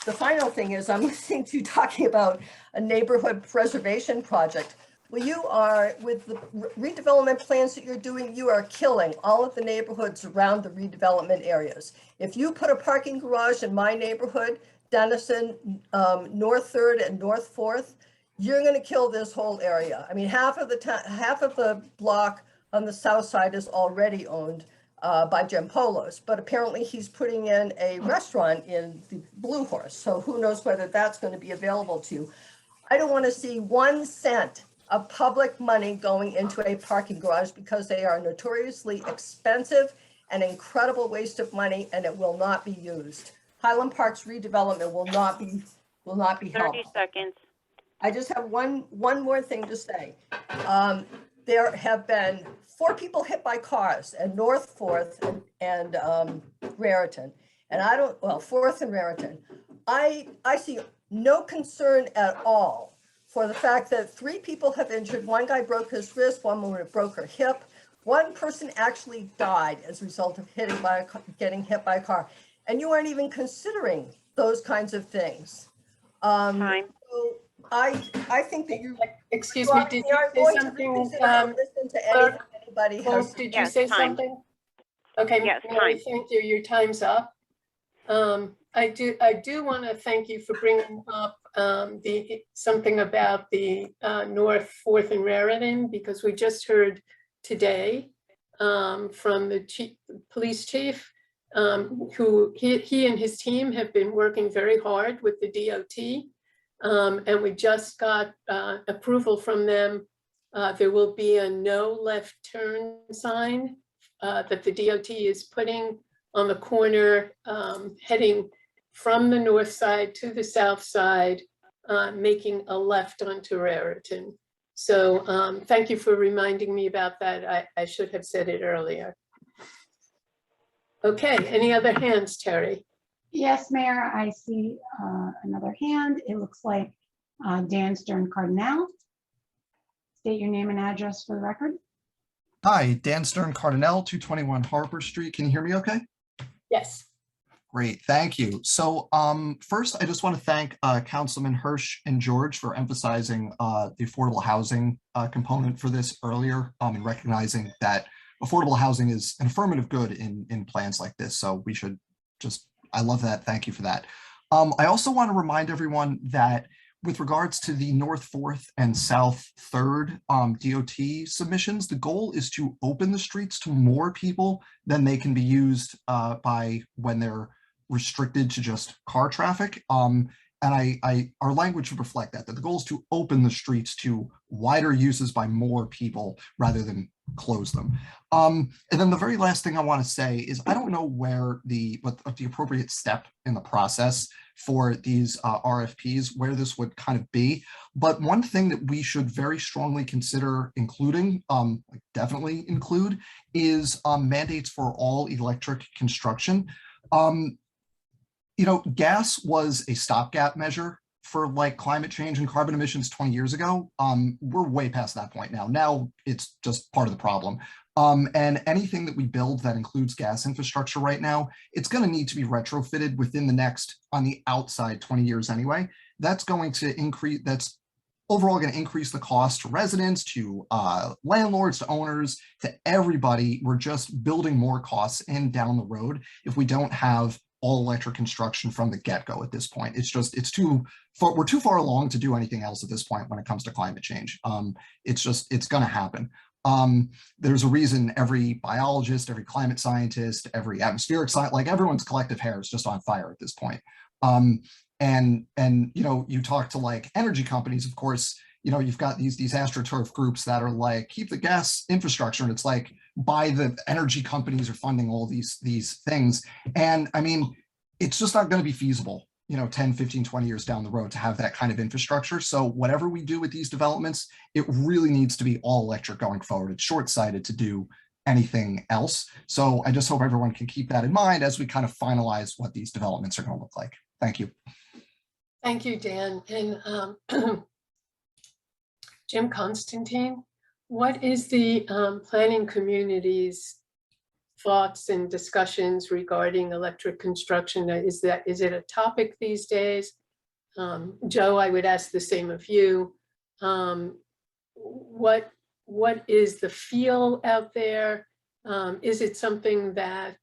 The final thing is, I'm listening to you talking about a neighborhood preservation project. Well, you are, with the redevelopment plans that you're doing, you are killing all of the neighborhoods around the redevelopment areas. If you put a parking garage in my neighborhood, Dennison, North 3rd and North 4th, you're going to kill this whole area. I mean, half of the block on the south side is already owned by Jim Polos, but apparently he's putting in a restaurant in the Blue Horse. So who knows whether that's going to be available to you. I don't want to see 1 cent of public money going into a parking garage, because they are notoriously expensive, an incredible waste of money, and it will not be used. Highland Park's redevelopment will not be helped. 30 seconds. I just have one more thing to say. There have been 4 people hit by cars at North 4th and Raritan, and 4th and Raritan. I see no concern at all for the fact that 3 people have injured. 1 guy broke his wrist, 1 woman broke her hip. 1 person actually died as a result of getting hit by a car. And you aren't even considering those kinds of things. Time. So I think that you. Excuse me, did you say something? Listen to anything anybody has. Did you Yes, say time. something? Okay, Yes, Mary, time. thank you. Your time's up. I do want to thank you for bringing up something about the North 4th and Raritan, because we just heard today from the police chief, who he and his team have been working very hard with the DOT. And we just got approval from them. There will be a no left turn sign that the DOT is putting on the corner, heading from the north side to the south side, making a left onto Raritan. So thank you for reminding me about that. I should have said it earlier. Okay, any other hands, Terry? Yes, Mayor, I see another hand. It looks like Dan Stern Cardinal. State your name and address for the record. Hi, Dan Stern Cardinal, 221 Harper Street. Can you hear me okay? Yes. Great, thank you. So first, I just want to thank Councilman Hirsch and George for emphasizing the affordable housing component for this earlier, and recognizing that affordable housing is an affirmative good in plans like this. So we should just, I love that. Thank you for that. I also want to remind everyone that with regards to the North 4th and South 3rd DOT submissions, the goal is to open the streets to more people than they can be used by when they're restricted to just car traffic. And our language would reflect that the goal is to open the streets to wider uses by more people rather than close them. And then the very last thing I want to say is I don't know what the appropriate step in the process for these RFPs, where this would kind of be. But one thing that we should very strongly consider including, definitely include, is mandates for all electric construction. Gas was a stopgap measure for like climate change and carbon emissions 20 years ago. We're way past that point now. Now it's just part of the problem. And anything that we build that includes gas infrastructure right now, it's going to need to be retrofitted within the next, on the outside, 20 years anyway. That's going to increase, that's overall going to increase the cost to residents, to landlords, to owners, to everybody. We're just building more costs in down the road if we don't have all electric construction from the get-go at this point. It's too far, we're too far along to do anything else at this point when it comes to climate change. It's going to happen. There's a reason every biologist, every climate scientist, every atmospheric scientist, like everyone's collective hair is just on fire at this point. And you talk to like energy companies, of course, you've got these astroturf groups that are like, keep the gas infrastructure. And it's like, by the energy companies are funding all these things. And I mean, it's just not going to be feasible, 10, 15, 20 years down the road to have that kind of infrastructure. So whatever we do with these developments, it really needs to be all electric going forward. It's short-sighted to do anything else. So I just hope everyone can keep that in mind as we kind of finalize what these developments are going to look like. Thank you. Thank you, Dan. And Jim Constantine, what is the planning community's thoughts and discussions regarding electric construction? Is it a topic these days? Joe, I would ask the same of you. What is the feel out there? Is it something that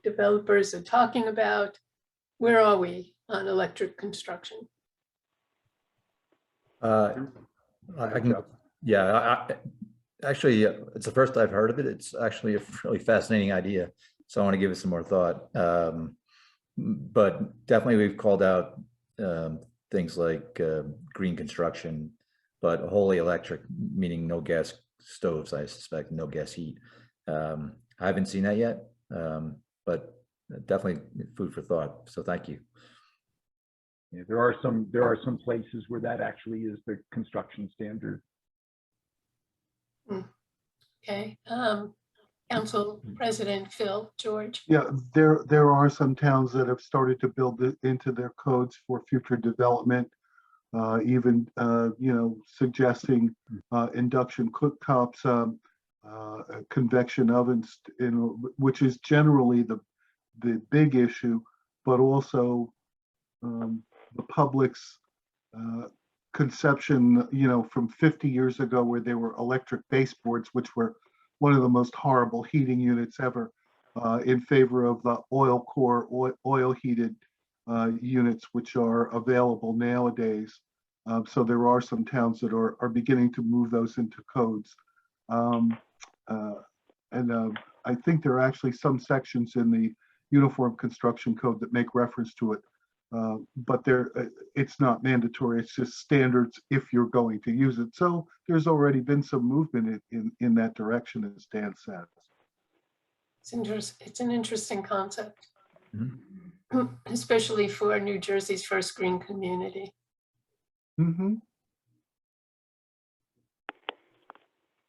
developers are talking about? Where are we on electric construction? Actually, it's the first I've heard of it. It's actually a really fascinating idea. So I want to give it some more thought. But definitely we've called out things like green construction, but wholly electric, meaning no gas stoves, I suspect, no gas heat. I haven't seen that yet, but definitely food for thought. So thank you. Yeah, there are some places where that actually is the construction standard. Okay, Council President Phil, George. Yeah, there are some towns that have started to build it into their codes for future development, even suggesting induction cooktops, convection ovens, which is generally the big issue, but also the public's conception, from 50 years ago, where there were electric baseboards, which were one of the most horrible heating units ever, in favor of the oil core, oil heated units, which are available nowadays. So there are some towns that are beginning to move those into codes. I think there are actually some sections in the Uniform Construction Code that make reference to it. But it's not mandatory. It's just standards if you're going to use it. So there's already been some movement in that direction, as Dan says. It's an interesting concept, Mhm. especially for New Jersey's first green community. Mm-hmm.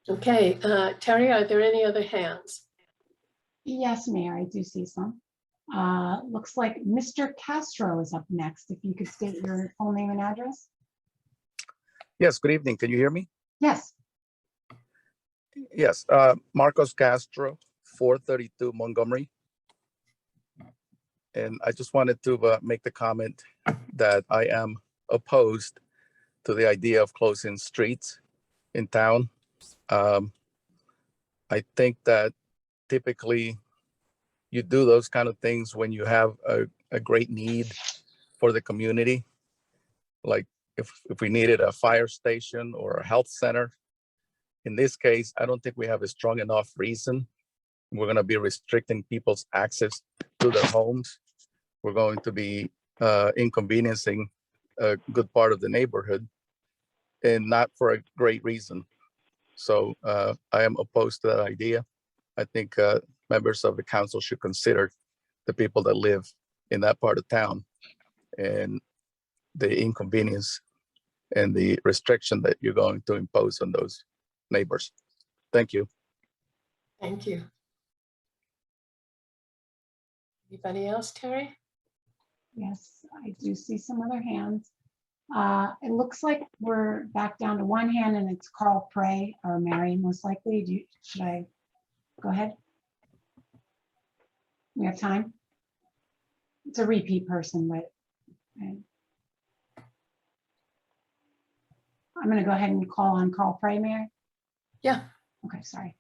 Okay, Terry, are there any other hands? Yes, Mayor, I do see some. Looks like Mr. Castro is up next. If you could state your full name and address. Yes, good evening. Can you hear me? Yes. Yes, Marcos Castro, 432 Montgomery. And I just wanted to make the comment that I am opposed to the idea of closing streets in town. I think that typically you do those kind of things when you have a great need for the community. Like if we needed a fire station or a health center. In this case, I don't think we have a strong enough reason. We're going to be restricting people's access to their homes. We're going to be inconveniencing a good part of the neighborhood, and not for a great reason. So I am opposed to that idea. I think members of the council should consider the people that live in that part of town and the inconvenience and the restriction that you're going to impose on those neighbors. Thank you. Thank you. Anybody else, Terry? Yes, I do see some other hands. It looks like we're back down to one hand, and it's Carl Prey or Mary, most likely. Should I go ahead? We have time. It's a repeat person, but I'm going to go ahead and call on Carl Prey, Mary. Yeah. Okay, sorry.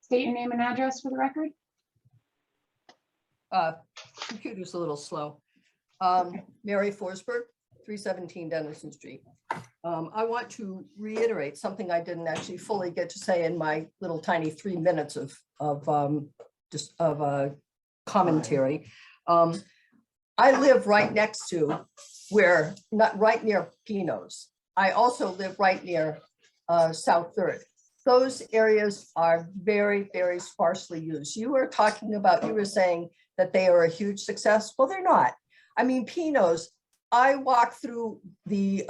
State your name and address for the record. Computer's a little slow. Mary Forsberg, 317 Dennison Street. I want to reiterate something I didn't actually fully get to say in my little tiny 3 minutes of commentary. I live right next to right near Pino's. I also live right near South Third. Those areas are very, very sparsely used. You were saying that they are a huge success. Well, they're not. I mean, Pino's, I walk through the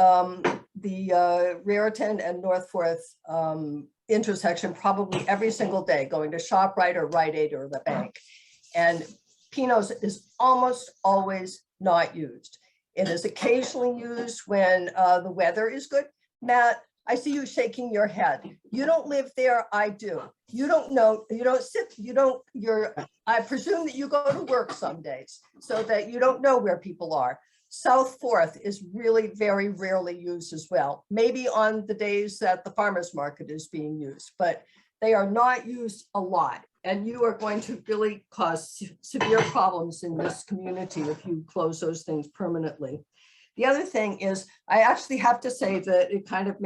Raritan and North Fourth intersection probably every single day, going to ShopRite or Rite Aid or the bank. And Pino's is almost always not used. It is occasionally used when the weather is good. Matt, I see you shaking your head. You don't live there, I do. You don't know, I presume that you go to work some days so that you don't know where people are. South Fourth is really very rarely used as well. Maybe on the days that the farmer's market is being used, but they are not used a lot. And you are going to really cause severe problems in this community if you close those things permanently. The other thing is, I actually have to say that it kind of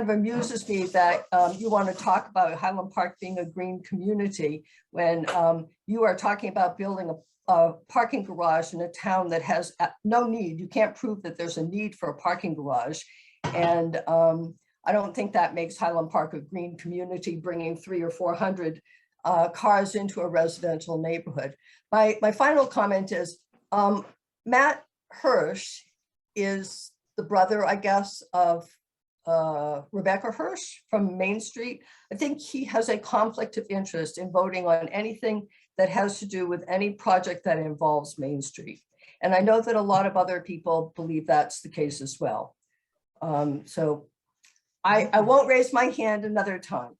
amuses me that you want to talk about Highland Park being a green community when you are talking about building a parking garage in a town that has no need. You can't prove that there's a need for a parking garage. And I don't think that makes Highland Park a green community, bringing 300 or 400 cars into a residential neighborhood. My final comment is Matt Hirsch is the brother, I guess, of Rebecca Hirsch from Main Street. I think he has a conflict of interest in voting on anything that has to do with any project that involves Main Street. And I know that a lot of other people believe that's the case as well. So I won't raise my hand another time.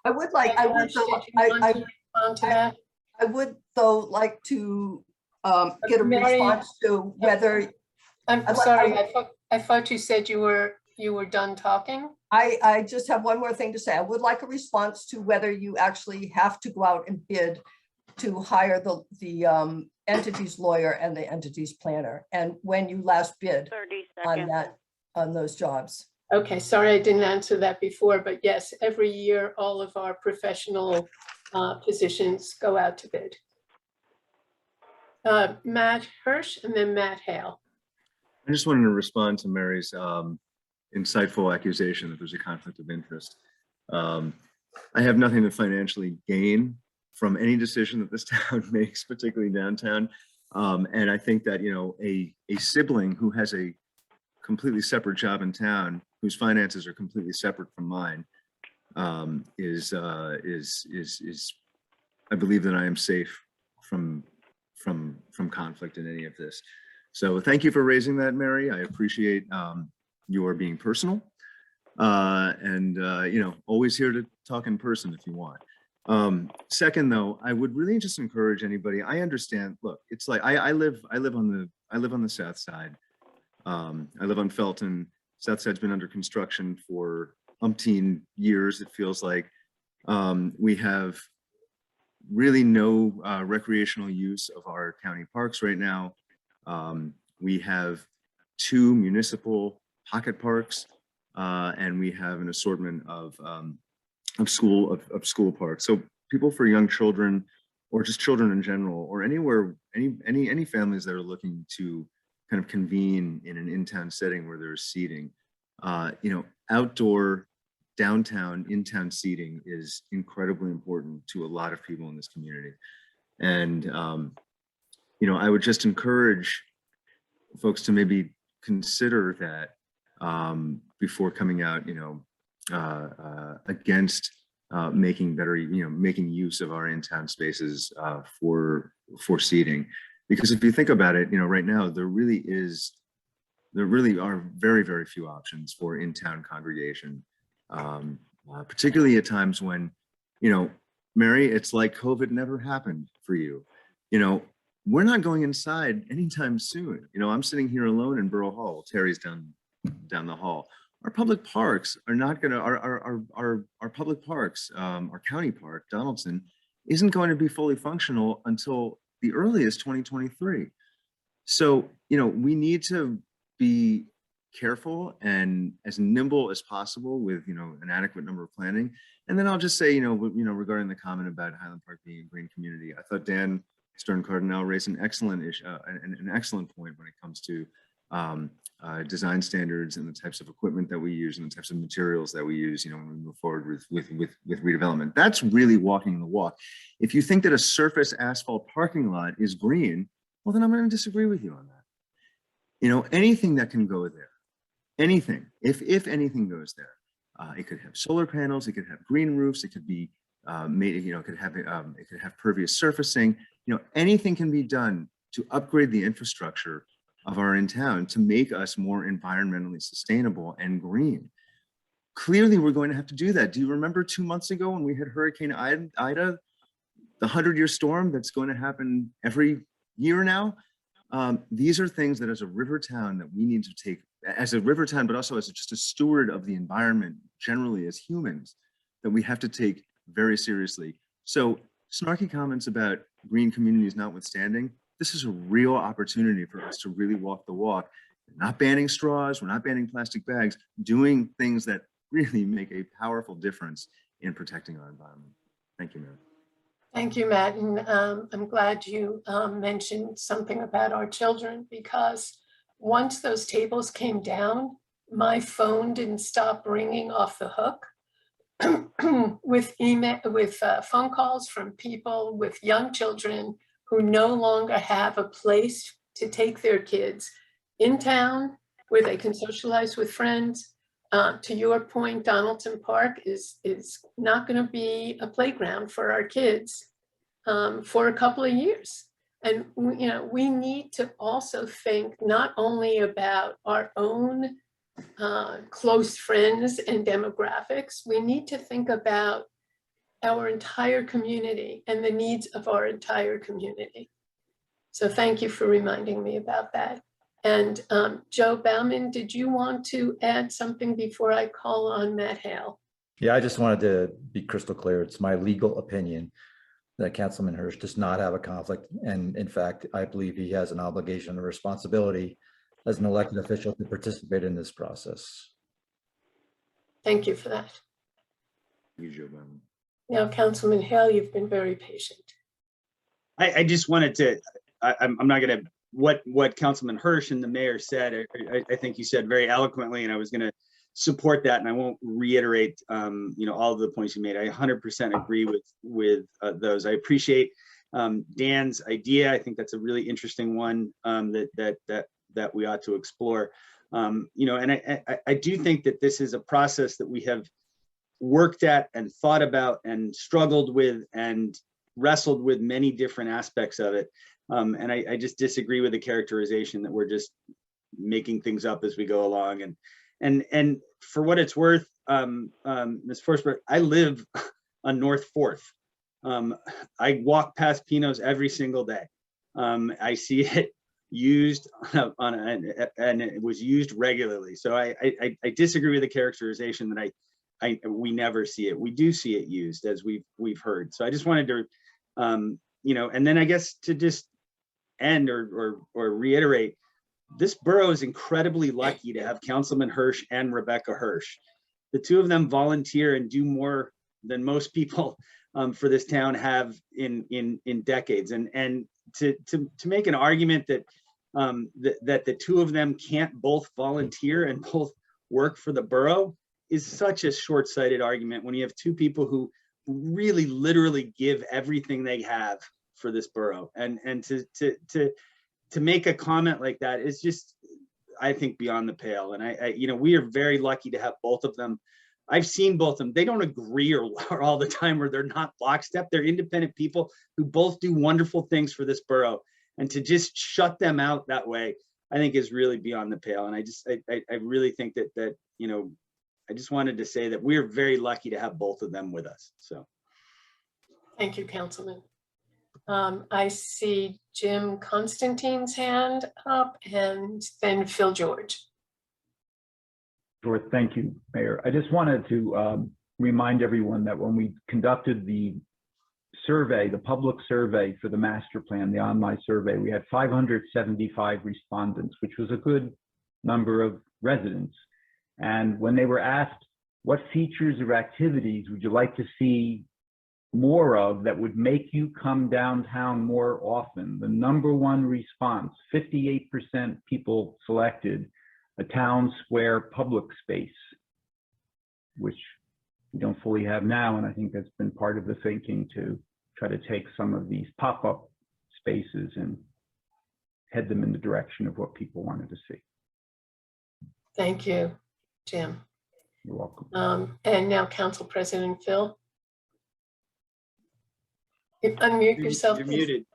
I would like to get a response to whether. I'm sorry, I thought you said you you were done talking. I just have one more thing to say. I would like a response to whether you actually have to go out and bid to hire the entity's lawyer and the entity's planner, and when you last bid 30 on seconds. on those jobs. Okay, sorry I didn't answer that before, but yes, every year, all of our professional positions go out to bid. Matt Hirsch and then Matt Hale. I just wanted to respond to Mary's insightful accusation that there's a conflict of interest. I have nothing to financially gain from any decision that this town makes, particularly downtown. And I think that, you know, a sibling who has a completely separate job in town, whose finances are completely separate from mine, is I believe that I am safe from conflict in any of this. So thank you for raising that, Mary. I appreciate your being personal, and you know, always here to talk in person if you want. Second, though, I would really just encourage anybody. I understand. Look, it's like I live on the south side. I live on Felton. South side's been under construction for umpteen years. It feels like we have really no recreational use of our county parks right now. We have 2 municipal pocket parks, and we have an assortment of school parks. So people for young children, or just children in general, or anywhere, any families that are looking to kind of convene in an in-town setting where there's seating, you know, outdoor, downtown, in-town seating is incredibly important to a lot of people in this community. And, you know, I would just encourage folks to maybe consider that before coming out, you know, against making better, you know, making use of our in-town spaces for seating. Because if you think about it, you know, right now there really are very, very few options for in-town congregation, particularly at times when, you know, Mary, it's like COVID never happened for you. You know, we're not going inside anytime soon. You know, I'm sitting here alone in Borough Hall. Terry's down the hall. Our public parks are not going to, our public parks, our county park, Donaldson, isn't going to be fully functional until the earliest 2023. So, you know, we need to be careful and as nimble as possible with, you know, an adequate number of planning. And then I'll just say, you know, regarding the comment about Highland Park being a green community, I thought Dan Stern Cardinal raised an excellent issue, an excellent point when it comes to design standards and the types of equipment that we use and the types of materials that we use, you know, when we move forward with redevelopment. That's really walking the walk. If you think that a surface asphalt parking lot is green, well, then I'm going to disagree with you on that. You know, anything that can go there, anything, if anything goes there, it could have solar panels, it could have green roofs, it could be made, you know, it could have pervious surfacing. You know, anything can be done to upgrade the infrastructure of our in town to make us more environmentally sustainable and green. Clearly, we're going to have to do that. Do you remember 2 months ago when we had Hurricane Ida, the 100-year storm that's going to happen every year now? These are things that as a river town that we need to take, as a river town, but also as just a steward of the environment, generally as humans, that we have to take very seriously. So snarky comments about green communities notwithstanding, this is a real opportunity for us to really walk the walk. We're not banning straws, we're not banning plastic bags, doing things that really make a powerful difference in protecting our environment. Thank you, Mayor. Thank you, Matt. And I'm glad you mentioned something about our children, because once those tables came down, my phone didn't stop ringing off the hook with phone calls from people with young children who no longer have a place to take their kids in town where they can socialize with friends. To your point, Donaldson Park is not going to be a playground for our kids for a couple of years. And you know, we need to also think not only about our own close friends and demographics, we need to think about our entire community and the needs of our entire community. So thank you for reminding me about that. And Joe Bauman, did you want to add something before I call on Matt Hale? Yeah, I just wanted to be crystal clear. It's my legal opinion that Councilman Hirsch does not have a conflict. And in fact, I believe he has an obligation and responsibility as an elected official to participate in this process. Thank you for that. You, Joe Bauman. Now, Councilman Hale, you've been very patient. I just wanted to, I'm not gonna, what Councilman Hirsch and the mayor said, I think you said very eloquently, and I was gonna support that, and I won't reiterate, all of the points you made. I 100% agree with those. I appreciate Dan's idea. I think that's a really interesting one that we ought to explore. And I do think that this is a process that we have worked at and thought about and struggled with and wrestled with many different aspects of it. And I just disagree with the characterization that we're just making things up as we go along. And for what it's worth, Ms. Forsberg, I live on North 4th. I walk past Pino's every single day. I see it used and it was used regularly. So I disagree with the characterization that we never see it. We do see it used, as we've heard. So I just wanted to, and then I guess to just end or reiterate, this borough is incredibly lucky to have Councilman Hirsch and Rebecca Hirsch. The two of them volunteer and do more than most people for this town have in decades. And to make an argument that that the two of them can't both volunteer and both work for the borough is such a short-sighted argument when you have two people who really literally give everything they have for this borough. And to make a comment like that is just, I think, beyond the pale. And we are very lucky to have both of them. I've seen both of them. They don't agree or all the time, or they're not lockstep. They're independent people who both do wonderful things for this borough. And to just shut them out that way, I think is really beyond the pale. And I really think that I just wanted to say that we're very lucky to have both of them with us. So. Thank you, Councilman. I see Jim Constantine's hand up and then Phil George. Sure, thank you, Mayor. I just wanted to remind everyone that when we conducted the survey, the public survey for the master plan, the online survey, we had 575 respondents, which was a good number of residents. And when they were asked, what features or activities would you like to see more of that would make you come downtown more often? The number one response, 58% people selected a town square public space, which we don't fully have now. And I think that's been part of the thinking to try to take some of these pop-up spaces and head them in the direction of what people wanted to see. Thank you, Jim. You're welcome. And now Council President Phil. Unmute yourself. You're please. muted.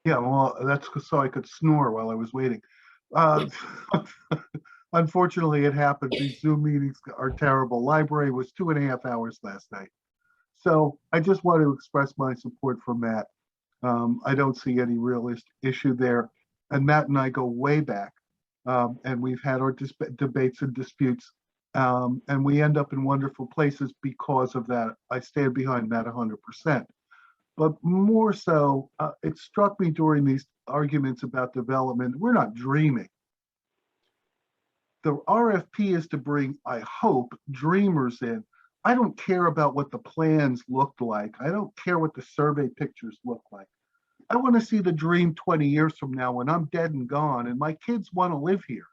Yeah, well, that's so I could snore while I was waiting. Unfortunately, it happened. These Zoom meetings are terrible. Library was 2.5 hours last night. So I just want to express my support for Matt. I don't see any real issue there. And Matt and I go way back. And we've had our debates and disputes. And we end up in wonderful places because of that. I stand behind that 100%. But more so, it struck me during these arguments about development, we're not dreaming. The RFP is to bring, I hope, dreamers in. I don't care about what the plans looked like. I don't care what the survey pictures look like. I want to see the dream 20 years from now when I'm dead and gone and my kids want to live here.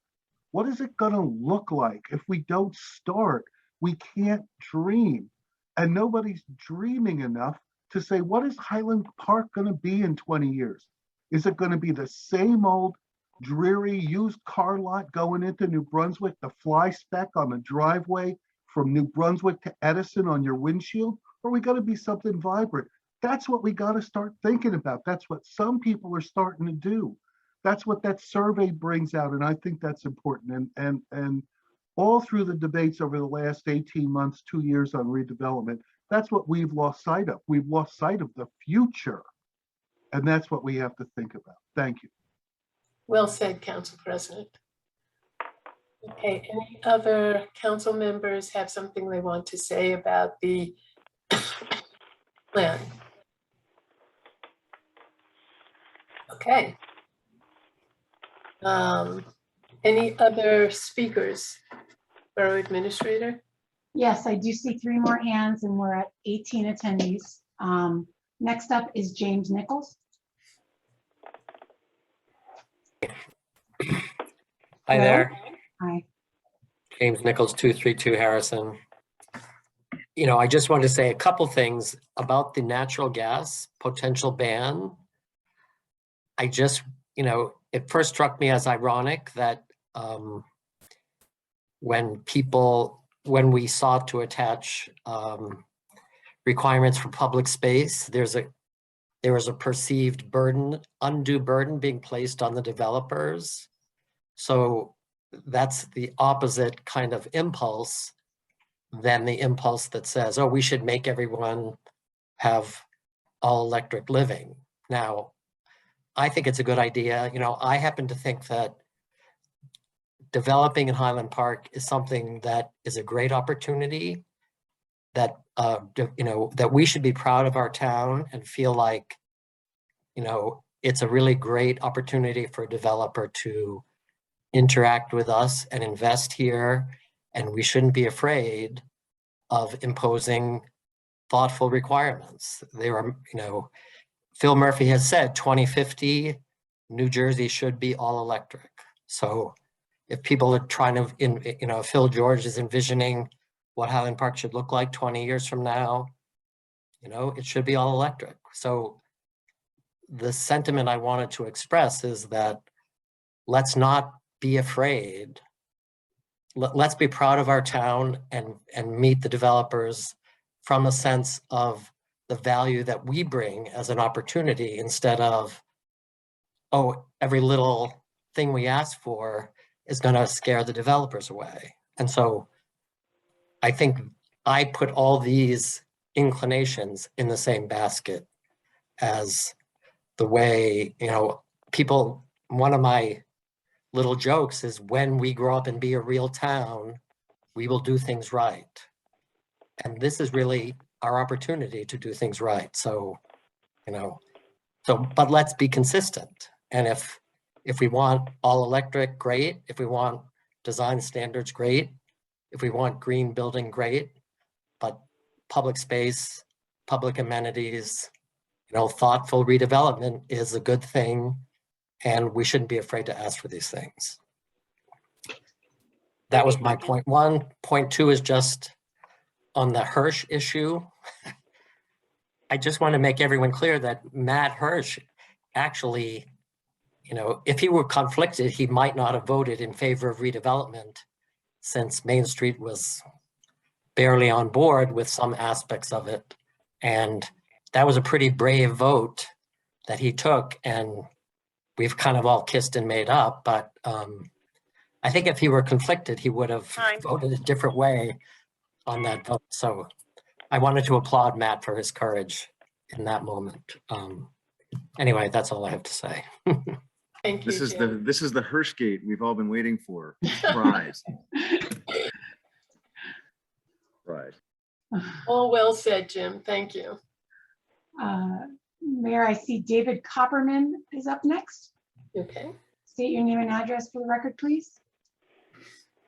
What is it going to look like? If we don't start, we can't dream. And nobody's dreaming enough to say, what is Highland Park going to be in 20 years? Is it going to be the same old dreary used car lot going into New Brunswick, the fly speck on the driveway from New Brunswick to Edison on your windshield? Or are we going to be something vibrant? That's what we got to start thinking about. That's what some people are starting to do. That's what that survey brings out. And I think that's important. And all through the debates over the last 18 months, 2 years on redevelopment, that's what we've lost sight of. We've lost sight of the future. And that's what we have to think about. Thank you. Well said, Council President. Okay, any other council members have something they want to say about the plan? Okay. Any other speakers? Borough Administrator? Yes, I do see 3 more hands and we're at 18 attendees. Next up is James Nichols. Hi there. Hi. James Nichols, 232 Harrison. You know, I just wanted to say a couple things about the natural gas potential ban. I just, you know, it first struck me as ironic that when we sought to attach requirements for public space, there was a perceived burden, undue burden being placed on the developers. So that's the opposite kind of impulse than the impulse that says, oh, we should make everyone have all electric living. Now, I think it's a good idea. You know, I happen to think that developing in Highland Park is something that is a great opportunity, that, you know, that we should be proud of our town and feel like, you know, it's a really great opportunity for a developer to interact with us and invest here. And we shouldn't be afraid of imposing thoughtful requirements. There are, you know, Phil Murphy has said 2050, New Jersey should be all electric. So if people are trying to, you know, Phil George is envisioning what Highland Park should look like 20 years from now, you know, it should be all electric. So the sentiment I wanted to express is that let's not be afraid. Let's be proud of our town and meet the developers from a sense of the value that we bring as an opportunity, instead of, oh, every little thing we ask for is going to scare the developers away. And so I think I put all these inclinations in the same basket as the way, you know, people, one of my little jokes is, when we grow up and be a real town, we will do things right. And this is really our opportunity to do things right. So, you know, but let's be consistent. And if we want all electric, great. If we want design standards, great. If we want green building, great. But public space, public amenities, you know, thoughtful redevelopment is a good thing. And we shouldn't be afraid to ask for these things. That was my point one. Point two is just on the Hirsch issue. I just want to make everyone clear that Matt Hirsch actually, you know, if he were conflicted, he might not have voted in favor of redevelopment, since Main Street was barely on board with some aspects of it. And that was a pretty brave vote that he took, and we've kind of all kissed and made up. But I think if he were conflicted, he would have voted a different way on that vote. So I wanted to applaud Matt for his courage in that moment. Anyway, that's all I have to say. Thank you, Jim. This is the Hirschgate we've all been waiting for. Prize. Right. All well said, Jim. Thank you. Mayor, I see David Copperman is up next. Okay. State your name and address for the record, please.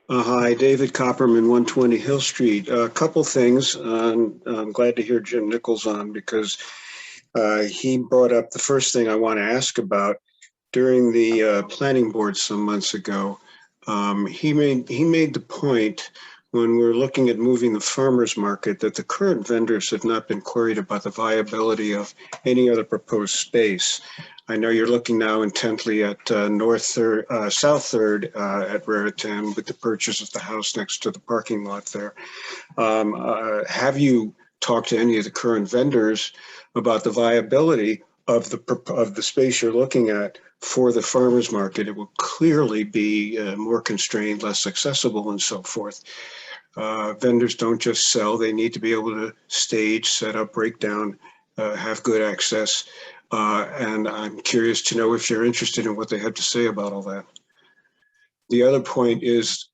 Hi, David Copperman, 120 Hill Street. A couple things. I'm glad to hear Jim Nichols on, because he brought up the first thing I want to ask about. During the planning board some months ago, he made the point, when we're looking at moving the farmers market, that the current vendors have not been queried about the viability of any other proposed space. I know you're looking now intently at South Third at Raritan, with the purchase of the house next to the parking lot there. Have you talked to any of the current vendors about the viability of the space you're looking at for the farmers market? It will clearly be more constrained, less accessible, and so forth. Vendors don't just sell; they need to be able to stage, set up, break down, have good access. And I'm curious to know if you're interested in what they have to say about all that. The other point is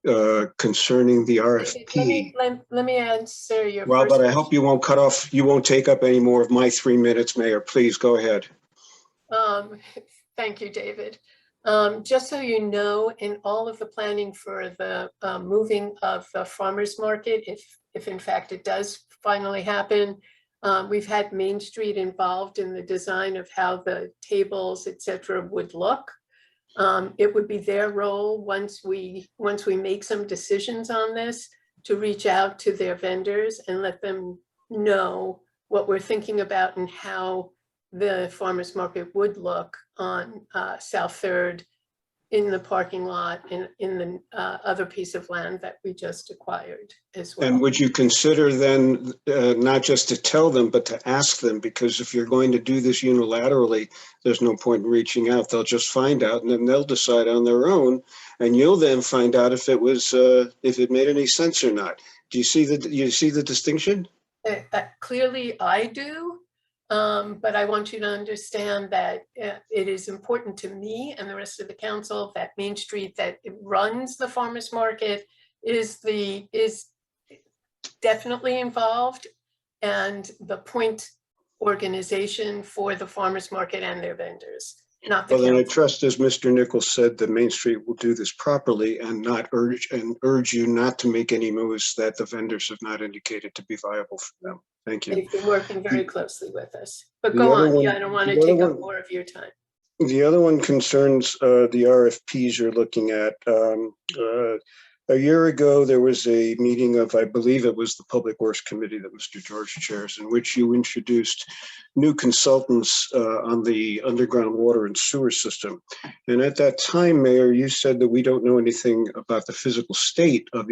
concerning the RFP. Let me answer your Well, first but I hope you won't cut off, you won't take up any more of my 3 minutes, Mayor. Please go ahead. Thank you, David. Just so you know, in all of the planning for the moving of the farmers market, if in fact it does finally happen, we've had Main Street involved in the design of how the tables, et cetera, would look. It would be their role once we make some decisions on this to reach out to their vendors and let them know what we're thinking about and how the farmers market would look on South Third, in the parking lot, in the other piece of land that we just acquired as well. And would you consider then not just to tell them, but to ask them? Because if you're going to do this unilaterally, there's no point in reaching out. They'll just find out, and then they'll decide on their own. And you'll then find out if it was if it made any sense or not. Do you see the distinction? Clearly, I do. But I want you to understand that it is important to me and the rest of the council that Main Street, that it runs the farmers market, is definitely involved, and the point organization for the farmers market and their vendors, not the Well, then I council. trust, as Mr. Nichols said, that Main Street will do this properly and not urge you not to make any moves that the vendors have not indicated to be viable for them. Thank you. They've been working very closely with us. But The go other on. one- Yeah, I don't want to the other take up one- more of your time. The other one concerns the RFPs you're looking at. A year ago, there was a meeting of, I believe it was the Public Works Committee that Mr. George chairs, in which you introduced new consultants on the underground water and sewer system. And at that time, Mayor, you said that we don't know anything about the physical state of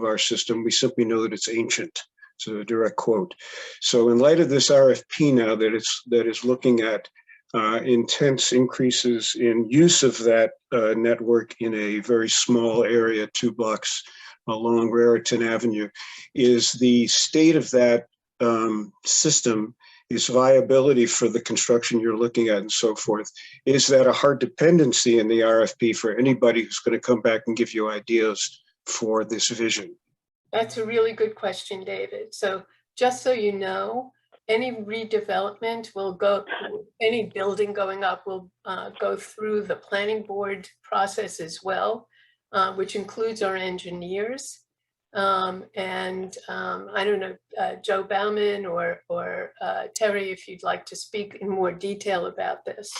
our system. We simply know that it's ancient. It's a direct quote. So in light of this RFP now that is looking at intense increases in use of that network in a very small area, 2 blocks along Raritan Avenue, is the state of that system, is viability for the construction you're looking at and so forth. Is that a hard dependency in the RFP for anybody who's going to come back and give you ideas for this vision? That's a really good question, David. So just so you know, any redevelopment will go, any building going up will go through the planning board process as well, which includes our engineers. I don't know, Joe Bauman or Terry, if you'd like to speak in more detail about this.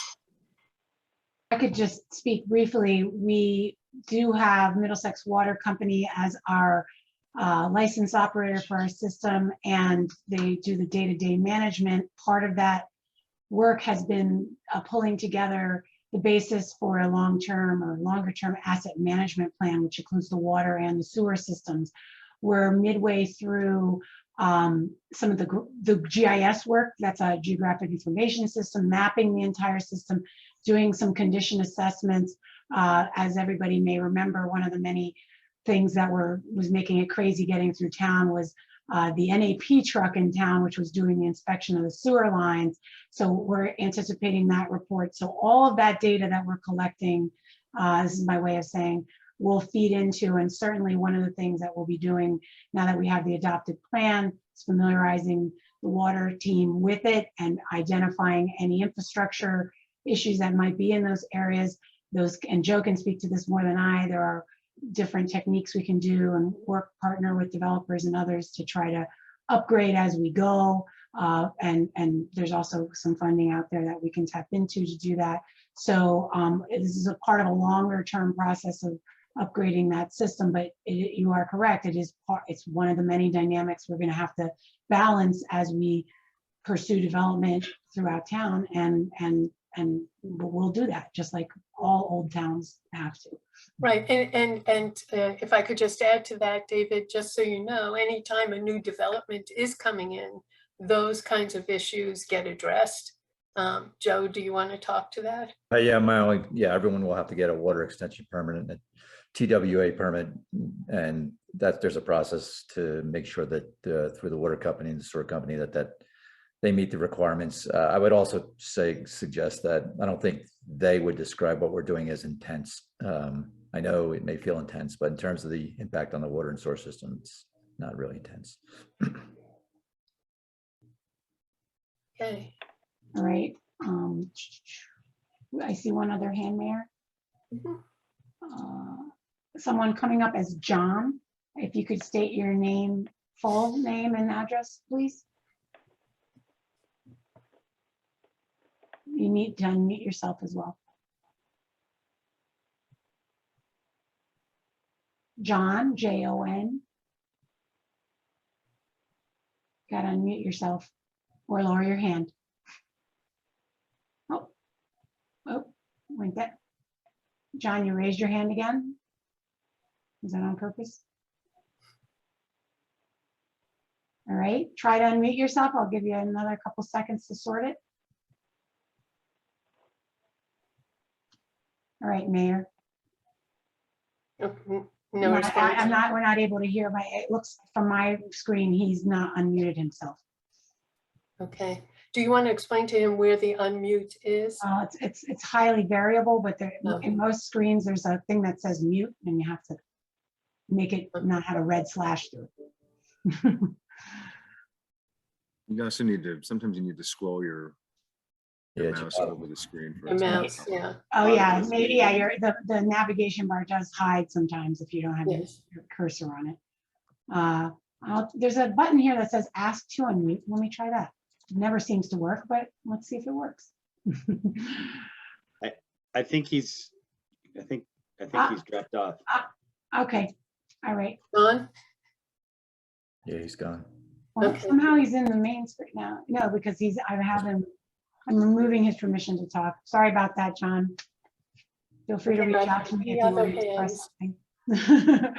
I could just speak briefly. We do have Middlesex Water Company as our licensed operator for our system, and they do the day-to-day management. Part of that work has been pulling together the basis for a long-term or longer-term asset management plan, which includes the water and the sewer systems. We're midway through some of the GIS work. That's a geographic information system, mapping the entire system, doing some condition assessments. As everybody may remember, one of the many things that was making it crazy getting through town was the NAP truck in town, which was doing the inspection of the sewer lines. So we're anticipating that report. So all of that data that we're collecting, this is my way of saying, will feed into, and certainly one of the things that we'll be doing now that we have the adopted plan is familiarizing the water team with it and identifying any infrastructure issues that might be in those areas. And Joe can speak to this more than I. There are different techniques we can do and partner with developers and others to try to upgrade as we go. And there's also some funding out there that we can tap into to do that. So this is a part of a longer term process of upgrading that system, but you are correct. It's one of the many dynamics we're going to have to balance as we pursue development throughout town, and we'll do that just like all old towns have to. Right, and if I could just add to that, David, just so you know, anytime a new development is coming in, those kinds of issues get addressed. Joe, do you want to talk to that? Yeah, everyone will have to get a water extension permit and a TWA permit, and that there's a process to make sure that through the water company and the sewer company that they meet the requirements. I would also suggest that I don't think they would describe what we're doing as intense. I know it may feel intense, but in terms of the impact on the water and sewer system, it's not really intense. Okay. All right. I see one other hand, Mayor. Someone coming up as John. If you could state your name, full name and address, please. You need to unmute yourself as well. John, Jon. Got to unmute yourself or lower your hand. Oh, like that. John, you raised your hand again. Is that on purpose? All right, try to unmute yourself. I'll give you another couple seconds to sort it. All right, Mayor. No response. We're not able to hear, it looks from my screen, he's not unmuted himself. Okay. Do you want to explain to him where the unmute is? It's highly variable, but in most screens, there's a thing that says mute and you have to make it not have a red slash through it. You also need to, sometimes you need to scroll your mouse over the screen. For The mouse, yeah. Oh yeah, maybe, yeah, the navigation bar does hide sometimes if you don't have your cursor on it. There's a button here that says ask to unmute. Let me try that. It never seems to work, but let's see if it works. I think he's dropped off. Okay, all right. Gone? Yeah, he's gone. Well, Okay. somehow he's in the main screen now. No, because I'm removing his permission to talk. Sorry about that, John. Feel free to reach out to me if you want to express something.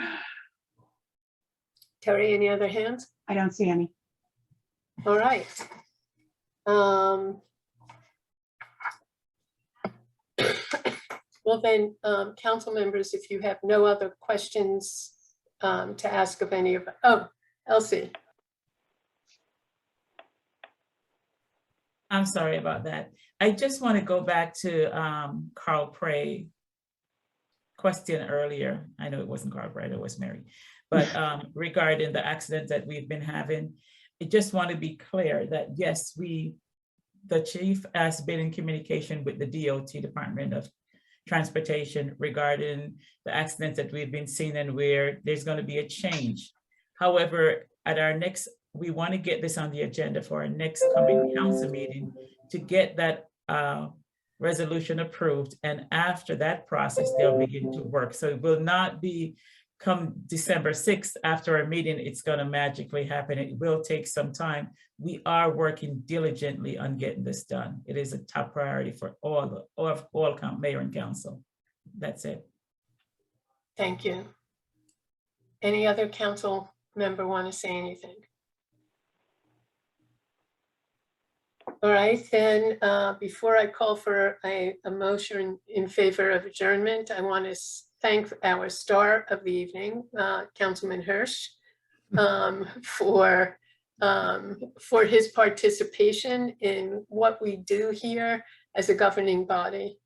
Terry, any other hands? I don't see any. All right. Well then, council members, if you have no other questions to ask of any of, Elsie. I'm sorry about that. I just want to go back to Carl Prey question earlier. I know it wasn't Carl Prey, it was Mary. But regarding the accident that we've been having, I just want to be clear that yes, the chief has been in communication with the DOT, Department of Transportation, regarding the accidents that we've been seeing and where there's going to be a change. However, at our next, we want to get this on the agenda for our next coming council meeting to get that resolution approved. And after that process, they'll begin to work. So it will not be come December 6th after our meeting, it's going to magically happen. It will take some time. We are working diligently on getting this done. It is a top priority for all mayor and council. That's it. Thank you. Any other council member want to say anything? All right, then before I call for a motion in favor of adjournment, I want to thank our star of the evening, Councilman Hirsch, for his participation in what we do here as a governing body.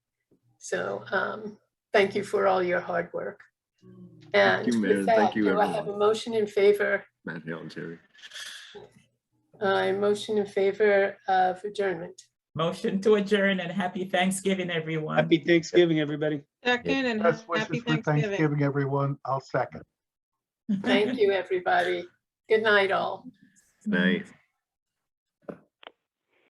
So thank you for all your hard work. And Thank you, Mayor. with that, Thank you, do I everyone. have a motion in favor? Matt Hale and Terry. Motion in favor of adjournment. Motion to adjourn and happy Thanksgiving, everyone. Happy Thanksgiving, everybody. Second and Best happy wishes for Thanksgiving, everyone. I'll second. Thank you, everybody. Good night, all. Night.